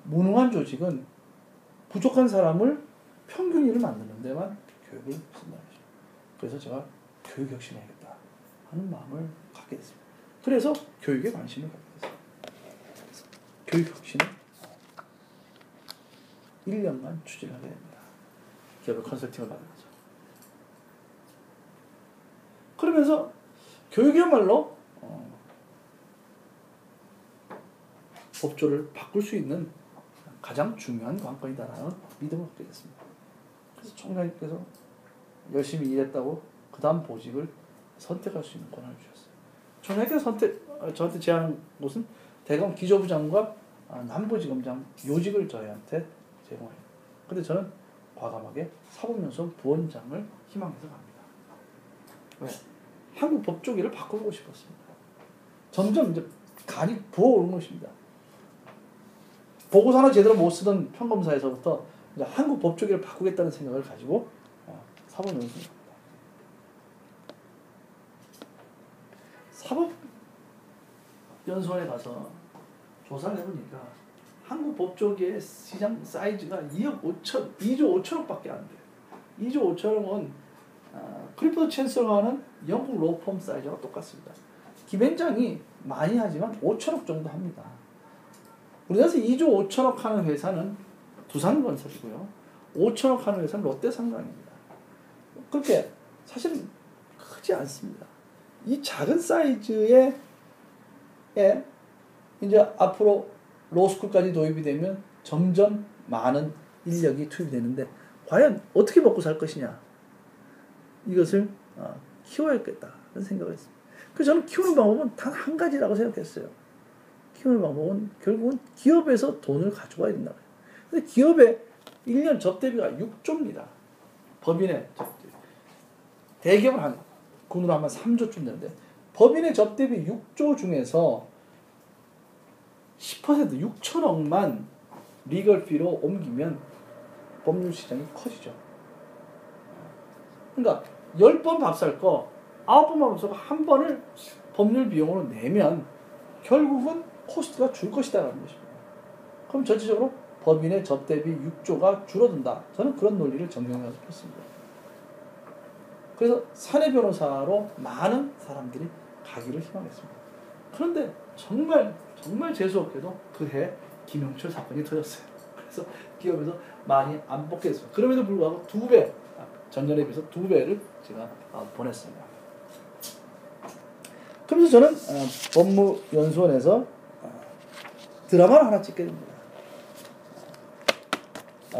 무능한 조직은 부족한 사람을 평균인을 만드는 데만 교육을 쓴다는 거죠. 그래서 제가 교육 혁신해야겠다 하는 마음을 갖게 됐습니다. 그래서 교육에 관심을 갖게 됐습니다. 교육 혁신을 1년간 추진을 하게 됩니다. 기업의 컨설팅을 받은 거죠. 그러면서 교육이야말로 법조를 바꿀 수 있는 가장 중요한 관건이다라는 믿음을 갖게 됐습니다. 그래서 총장님께서 열심히 일했다고 그 다음 보직을 선택할 수 있는 권한을 주셨어요. 총장님께서 저한테 제안한 곳은 대검 기조부장과 남부지검장 요직을 저희한테 제공해요. 근데 저는 과감하게 사법연수원 부원장을 희망해서 갑니다. 왜? 한국 법조계를 바꾸고 싶었습니다. 점점 이제 간이 부어오는 것입니다. 보고서 하나 제대로 못 쓰던 평검사에서부터 이제 한국 법조계를 바꾸겠다는 생각을 가지고 사법연수원을 갑니다. 사법연수원에 가서 조사를 해보니까 한국 법조계의 시장 사이즈가 2조 5천억밖에 안 돼요. 2조 5천억은 클리포드 챈슬러가 하는 영국 로펌 사이즈와 똑같습니다. 김앤장이 많이 하지만 5천억 정도 합니다. 우리나라에서 2조 5천억 하는 회사는 두산건설이고요. 5천억 하는 회사는 롯데상강입니다. 그렇게 사실은 크지 않습니다. 이 작은 사이즈에 이제 앞으로 로스쿨까지 도입이 되면 점점 많은 인력이 투입이 되는데 과연 어떻게 먹고 살 것이냐, 이것을 키워야겠다는 생각을 했습니다. 그래서 저는 키우는 방법은 단 한 가지라고 생각했어요. 키우는 방법은 결국은 기업에서 돈을 가져와야 된다. 근데 기업의 1년 접대비가 6조입니다. 법인의 접대비. 대기업은 군으로 하면 3조쯤 되는데 법인의 접대비 6조 중에서 10% 6천억만 리걸피로 옮기면 법률 시장이 커지죠. 그러니까 10번 밥 살 거 9번만 밥 사고 한 번을 법률 비용으로 내면 결국은 코스트가 줄 것이다라는 것입니다. 그럼 전체적으로 법인의 접대비 6조가 줄어든다. 저는 그런 논리를 정경해서 폈습니다. 그래서 사내 변호사로 많은 사람들이 가기를 희망했습니다. 그런데 정말 재수없게도 그해 김영철 사건이 터졌어요. 그래서 기업에서 많이 안 뽑게 됐습니다. 그럼에도 불구하고 2배, 전년에 비해서 2배를 제가 보냈습니다. 그래서 저는 법무연수원에서 드라마를 하나 찍게 됩니다.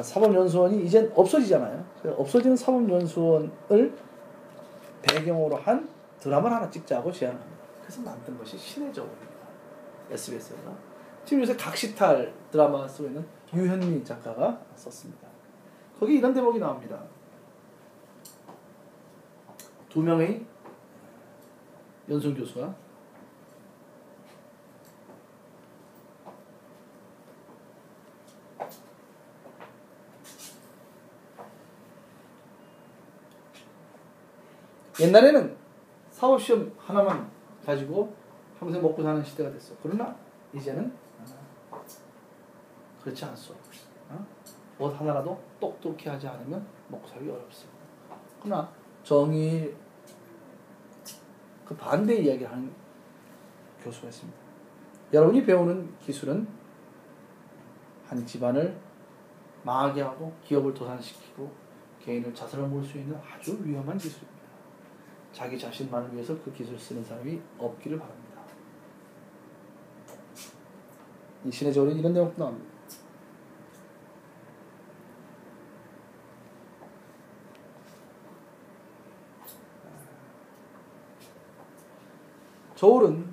사법연수원이 이젠 없어지잖아요. 없어지는 사법연수원을 배경으로 한 드라마를 하나 찍자고 제안합니다. 그래서 만든 것이 신의 저울입니다. SBS가. 지금 요새 각시탈 드라마 쓰고 있는 유현미 작가가 썼습니다. 거기 이런 대목이 나옵니다. 2명의 연수원 교수가 옛날에는 사법시험 하나만 가지고 평생 먹고 사는 시대가 됐어. 그러나 이제는 그렇지 않소. 무엇 하나라도 똑똑히 하지 않으면 먹고 살기 어렵습니다. 그러나 정의 그 반대 이야기를 하는 교수가 있습니다. 여러분이 배우는 기술은 한 집안을 망하게 하고 기업을 도산시키고 개인을 자살을 몰 수 있는 아주 위험한 기술입니다. 자기 자신만을 위해서 그 기술을 쓰는 사람이 없기를 바랍니다. 이 신의 저울은 이런 내용도 나옵니다. 저울은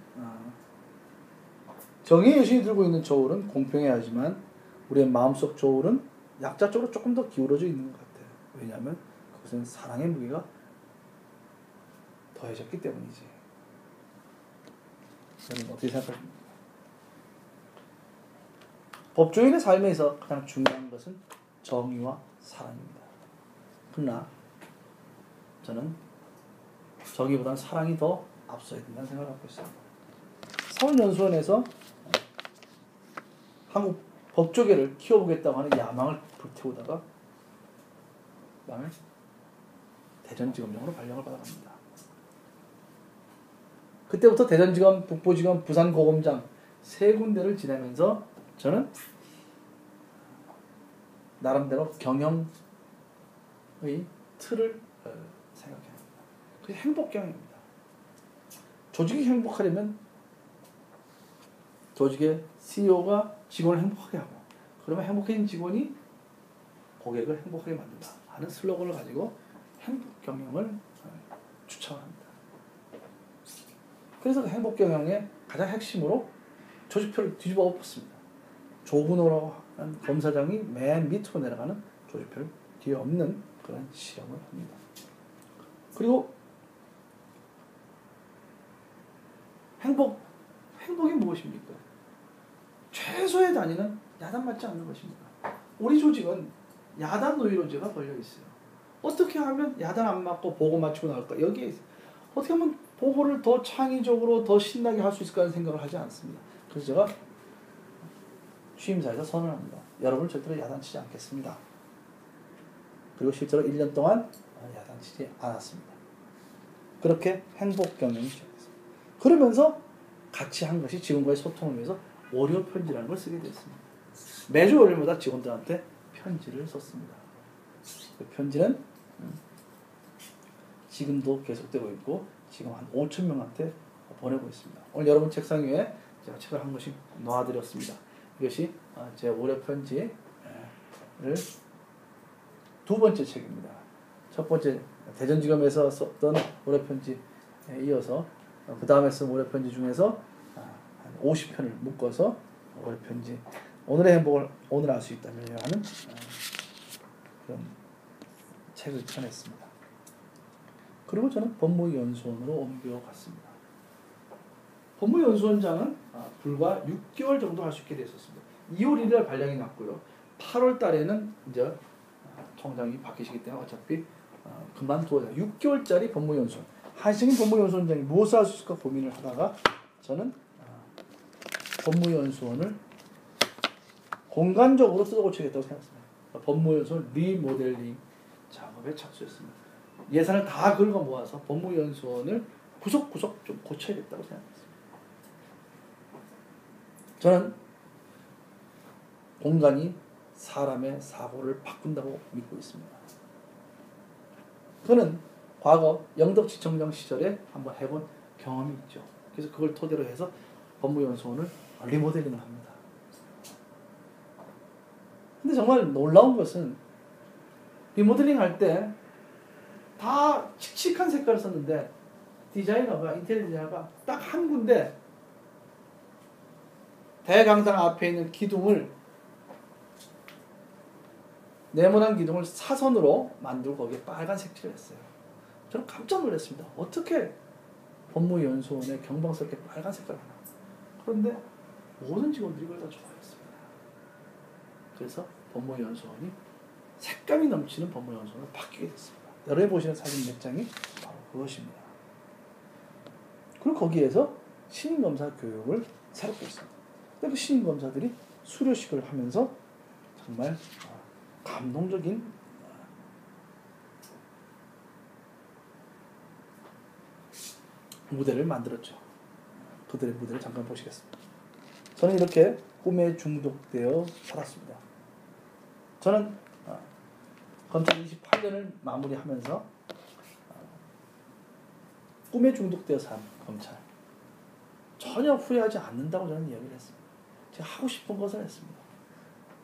정의의 여신이 들고 있는 저울은 공평해야 하지만 우리의 마음속 저울은 약자 쪽으로 조금 더 기울어져 있는 것 같아요. 왜냐하면 그것은 사랑의 무게가 더해졌기 때문이지. 여러분 어떻게 생각하십니까? 법조인의 삶에서 가장 중요한 것은 정의와 사랑입니다. 그러나 저는 정의보다는 사랑이 더 앞서야 된다는 생각을 갖고 있습니다. 서울연수원에서 한국 법조계를 키워보겠다고 하는 야망을 불태우다가 그다음에 대전지검장으로 발령을 받아갑니다. 그때부터 대전지검, 북부지검, 부산고검장 세 군데를 지내면서 저는 나름대로 경영의 틀을 생각해야 합니다. 그게 행복경영입니다. 조직이 행복하려면 조직의 CEO가 직원을 행복하게 하고, 그러면 행복해진 직원이 고객을 행복하게 만든다 하는 슬로건을 가지고 행복경영을 추천합니다. 그래서 그 행복경영의 가장 핵심으로 조직표를 뒤집어 엎었습니다. 조근호라고 하는 검사장이 맨 밑으로 내려가는 조직표를 뒤에 엎는 그런 실험을 합니다. 그리고 행복이 무엇입니까? 최소의 단위는 야단 맞지 않는 것입니다. 우리 조직은 야단 노이로제가 걸려 있어요. 어떻게 하면 야단 안 맞고 보고 맞추고 나올까? 여기에 있어요. 어떻게 하면 보고를 더 창의적으로 더 신나게 할 수 있을까 하는 생각을 하지 않습니다. 그래서 제가 취임사에서 선언합니다. 여러분을 절대로 야단치지 않겠습니다. 그리고 실제로 1년 동안 야단치지 않았습니다. 그렇게 행복경영이 시작했습니다. 그러면서 같이 한 것이 직원과의 소통을 위해서 월요 편지라는 걸 쓰게 됐습니다. 매주 월요일마다 직원들한테 편지를 썼습니다. 그 편지는 지금도 계속되고 있고 지금 한 5,000명한테 보내고 있습니다. 오늘 여러분 책상 위에 제가 책을 한 권씩 놓아드렸습니다. 이것이 제 월요 편지를 두 번째 책입니다. 첫 번째 대전지검에서 썼던 월요 편지에 이어서 그 다음에 쓴 월요 편지 중에서 한 50편을 묶어서 월요 편지, 오늘의 행복을 오늘 알 수 있다면 하는 그런 책을 펴냈습니다. 그리고 저는 법무연수원으로 옮겨갔습니다. 법무연수원장은 불과 6개월 정도 할 수 있게 됐었습니다. 2월 1일 발령이 났고요. 8월 달에는 이제 총장이 바뀌시기 때문에 어차피 그만두어야 6개월짜리 법무연수원. 한승인 법무연수원장이 무엇을 할 수 있을까 고민을 하다가 저는 법무연수원을 공간적으로 뜯어고치겠다고 생각했습니다. 법무연수원 리모델링 작업에 착수했습니다. 예산을 다 긁어 모아서 법무연수원을 구석구석 좀 고쳐야겠다고 생각했습니다. 저는 공간이 사람의 사고를 바꾼다고 믿고 있습니다. 저는 과거 영덕지청장 시절에 한번 해본 경험이 있죠. 그래서 그걸 토대로 해서 법무연수원을 리모델링을 합니다. 근데 정말 놀라운 것은 리모델링 할 때 다 칙칙한 색깔을 썼는데 디자이너가, 인테리어 디자이너가 딱 한 군데 대강당 앞에 있는 기둥을, 네모난 기둥을 사선으로 만들고 거기에 빨간 색칠을 했어요. 저는 깜짝 놀랐습니다. 어떻게 법무연수원에 경방스럽게 빨간 색깔을 하나. 그런데 모든 직원들이 그걸 다 좋아했습니다. 그래서 법무연수원이 색감이 넘치는 법무연수원으로 바뀌게 됐습니다. 여러분이 보시는 사진 몇 장이 바로 그것입니다. 그리고 거기에서 신임검사 교육을 새롭게 했습니다. 그 신임검사들이 수료식을 하면서 정말 감동적인 무대를 만들었죠. 그들의 무대를 잠깐 보시겠습니다. 저는 이렇게 꿈에 중독되어 살았습니다. 저는 검찰 28년을 마무리하면서 꿈에 중독되어 산 검찰 전혀 후회하지 않는다고 저는 이야기를 했습니다. 제가 하고 싶은 것을 했습니다.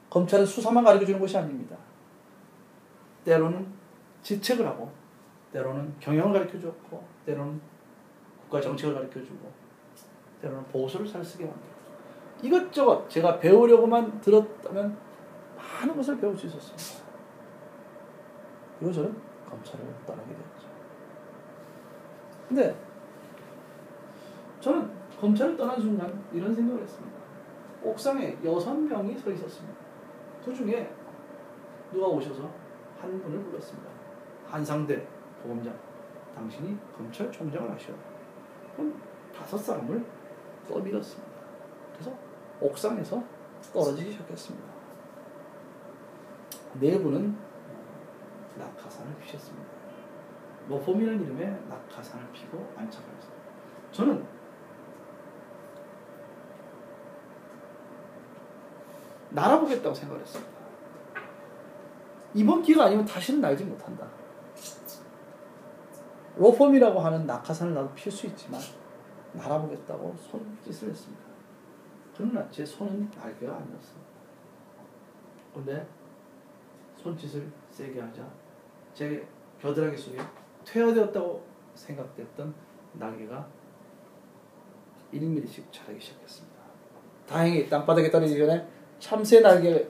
검찰은 수사만 가르쳐주는 것이 아닙니다. 때로는 지책을 하고, 때로는 경영을 가르쳐줬고, 때로는 국가 정책을 가르쳐주고, 때로는 보수를 잘 쓰게 만들고, 이것저것 제가 배우려고만 들었다면 많은 것을 배울 수 있었습니다. 그리고 저는 검찰을 떠나게 되었죠. 근데 저는 검찰을 떠난 순간 이런 생각을 했습니다. 옥상에 6명이 서 있었습니다. 그 중에 누가 오셔서 한 분을 불렀습니다. 한상대 보검장, 당신이 검찰총장을 하셔야 그럼 5사람을 떠밀었습니다. 그래서 옥상에서 떨어지기 시작했습니다. 4분은 낙하산을 피셨습니다. 로펌이라는 이름의 낙하산을 피고 안착하였습니다. 저는 날아보겠다고 생각을 했습니다. 이번 기회가 아니면 다시는 날지 못한다. 로펌이라고 하는 낙하산을 나도 필 수 있지만 날아보겠다고 손짓을 했습니다. 그러나 제 손은 날개가 아니었습니다. 그런데 손짓을 세게 하자 제 겨드랑이 속에 퇴화되었다고 생각됐던 날개가 1mm씩 자라기 시작했습니다. 다행히 땅바닥에 떨어지기 전에 참새 날개만큼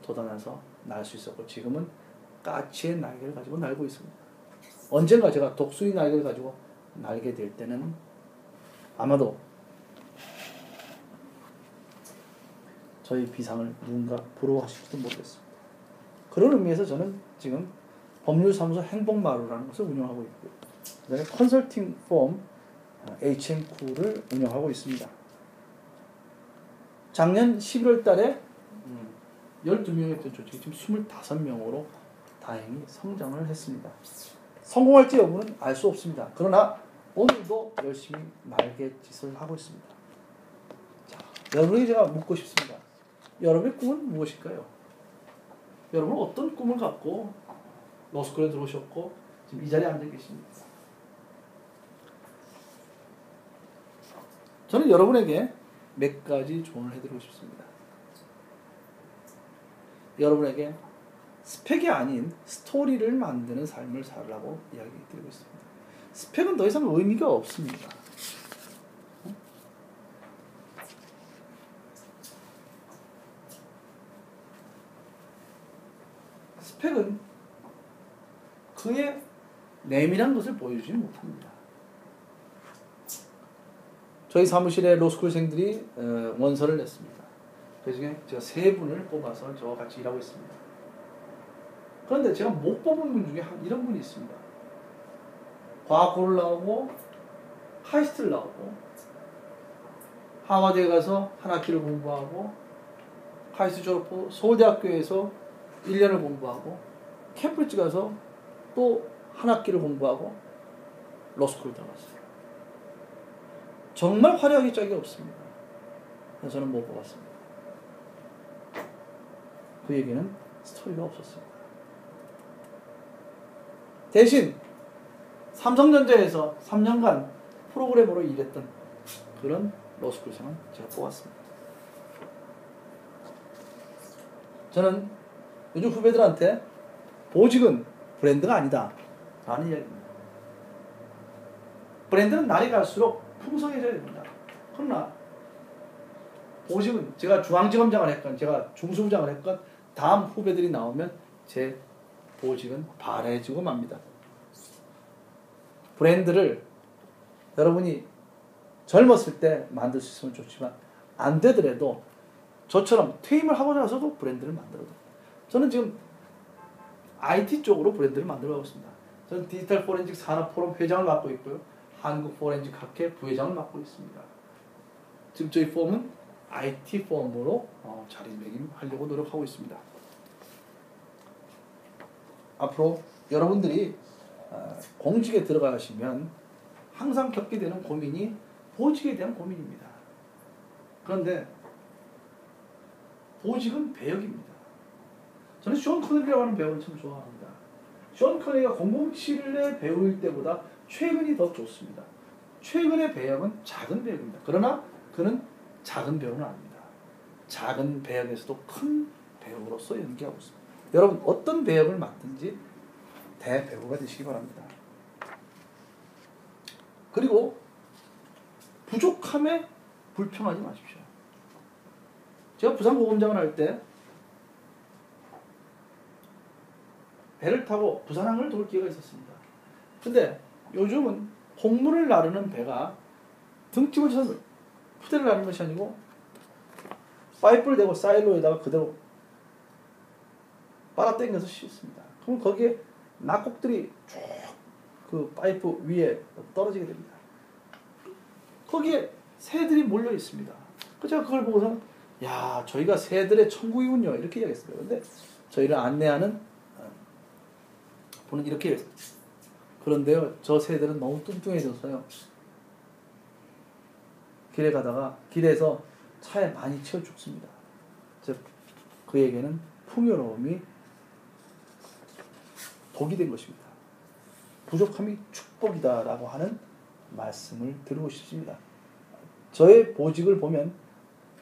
돋아나서 날 수 있었고 지금은 까치의 날개를 가지고 날고 있습니다. 언젠가 제가 독수리 날개를 가지고 날게 될 때는 아마도 저희 비상을 누군가 부러워하실지도 모르겠습니다. 그런 의미에서 저는 지금 법률사무소 행복마루라는 것을 운영하고 있고요. 그다음에 컨설팅 폼 HMQ를 운영하고 있습니다. 작년 11월 달에 12명이었던 조직이 지금 25명으로 다행히 성장을 했습니다. 성공할지 여부는 알 수 없습니다. 그러나 오늘도 열심히 날갯짓을 하고 있습니다. 자, 여러분에게 제가 묻고 싶습니다. 여러분의 꿈은 무엇일까요? 여러분은 어떤 꿈을 갖고 로스쿨에 들어오셨고 지금 이 자리에 앉아 계십니까? 저는 여러분에게 몇 가지 조언을 해드리고 싶습니다. 여러분에게 스펙이 아닌 스토리를 만드는 삶을 살라고 이야기 드리고 있습니다. 스펙은 더 이상 의미가 없습니다. 스펙은 그의 내밀한 것을 보여주지 못합니다. 저희 사무실에 로스쿨생들이 원서를 냈습니다. 그 중에 제가 3분을 뽑아서 저와 같이 일하고 있습니다. 그런데 제가 못 뽑은 분 중에 이런 분이 있습니다. 과학고를 나오고 카이스트를 나오고 하버드에 가서 한 학기를 공부하고 카이스트 졸업 후 서울대학교에서 1년을 공부하고 캠브리지 가서 또 한 학기를 공부하고 로스쿨 들어갔어요. 정말 화려하게 짝이 없습니다. 그래서 저는 못 뽑았습니다. 그에게는 스토리가 없었습니다. 대신 삼성전자에서 3년간 프로그래머로 일했던 그런 로스쿨생은 제가 뽑았습니다. 저는 요즘 후배들한테 보직은 브랜드가 아니다 라는 이야기입니다. 브랜드는 날이 갈수록 풍성해져야 됩니다. 그러나 보직은 제가 중앙지검장을 했건 제가 중수부장을 했건 다음 후배들이 나오면 제 보직은 바래지고 맙니다. 브랜드를 여러분이 젊었을 때 만들 수 있으면 좋지만 안 되더라도 저처럼 퇴임을 하고 나서도 브랜드를 만들어도 저는 지금 IT 쪽으로 브랜드를 만들어가고 있습니다. 저는 디지털 포렌식 산업포럼 회장을 맡고 있고요. 한국 포렌식 학회 부회장을 맡고 있습니다. 지금 저희 폼은 IT 폼으로 자리매김하려고 노력하고 있습니다. 앞으로 여러분들이 공직에 들어가시면 항상 겪게 되는 고민이 보직에 대한 고민입니다. 그런데 보직은 배역입니다. 저는 션 커넬이라고 하는 배우를 참 좋아합니다. 션 커넬이가 007의 배우일 때보다 최근이 더 좋습니다. 최근의 배역은 작은 배역입니다. 그러나 그는 작은 배우는 아닙니다. 작은 배역에서도 큰 배우로서 연기하고 있습니다. 여러분 어떤 배역을 맡든지 대배우가 되시기 바랍니다. 그리고 부족함에 불평하지 마십시오. 제가 부산고검장을 할 때 배를 타고 부산항을 돌 기회가 있었습니다. 근데 요즘은 홍문을 나르는 배가 등집을 쳐서 푸대를 나르는 것이 아니고 파이프를 대고 사일로에다가 그대로 빨아당겨서 씌웠습니다. 그럼 거기에 낙곡들이 쭉 그 파이프 위에 떨어지게 됩니다. 거기에 새들이 몰려 있습니다. 제가 그걸 보고서 야, 저희가 새들의 천국이군요 이렇게 이야기했어요. 근데 저희를 안내하는 분은 이렇게 했어요. 그런데요, 저 새들은 너무 뚱뚱해져서요, 길에 가다가 길에서 차에 많이 치여 죽습니다. 즉 그에게는 풍요로움이 독이 된 것입니다. 부족함이 축복이다라고 하는 말씀을 드리고 싶습니다. 저의 보직을 보면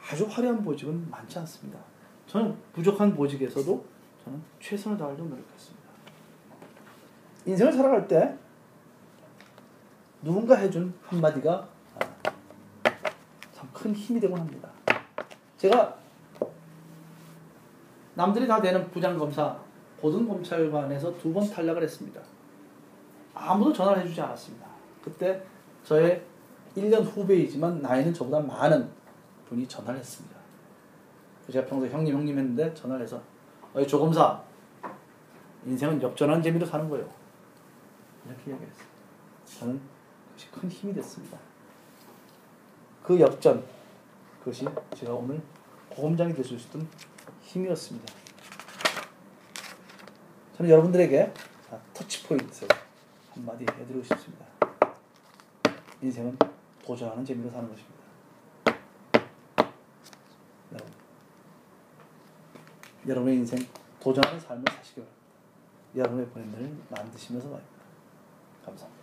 아주 화려한 보직은 많지 않습니다. 저는 부족한 보직에서도 저는 최선을 다하려고 노력했습니다. 인생을 살아갈 때 누군가 해준 한마디가 참 큰 힘이 되곤 합니다. 제가 남들이 다 되는 부장검사, 고등검찰관에서 2번 탈락을 했습니다. 아무도 전화를 해주지 않았습니다. 그때 저의 1년 후배이지만 나이는 저보다 많은 분이 전화를 했습니다. 제가 평소에 형님 했는데 전화를 해서 조검사, 인생은 역전하는 재미로 사는 거예요. 이렇게 이야기했어요. 저는 그것이 큰 힘이 됐습니다. 그 역전, 그것이 제가 오늘 고검장이 될 수 있었던 힘이었습니다. 저는 여러분들에게 터치포인트 한마디 해드리고 싶습니다. 인생은 도전하는 재미로 사는 것입니다. 여러분의 인생 도전하는 삶을 사시기 바랍니다. 여러분의 보낸 날을 만드시면서 말입니다. 감사합니다.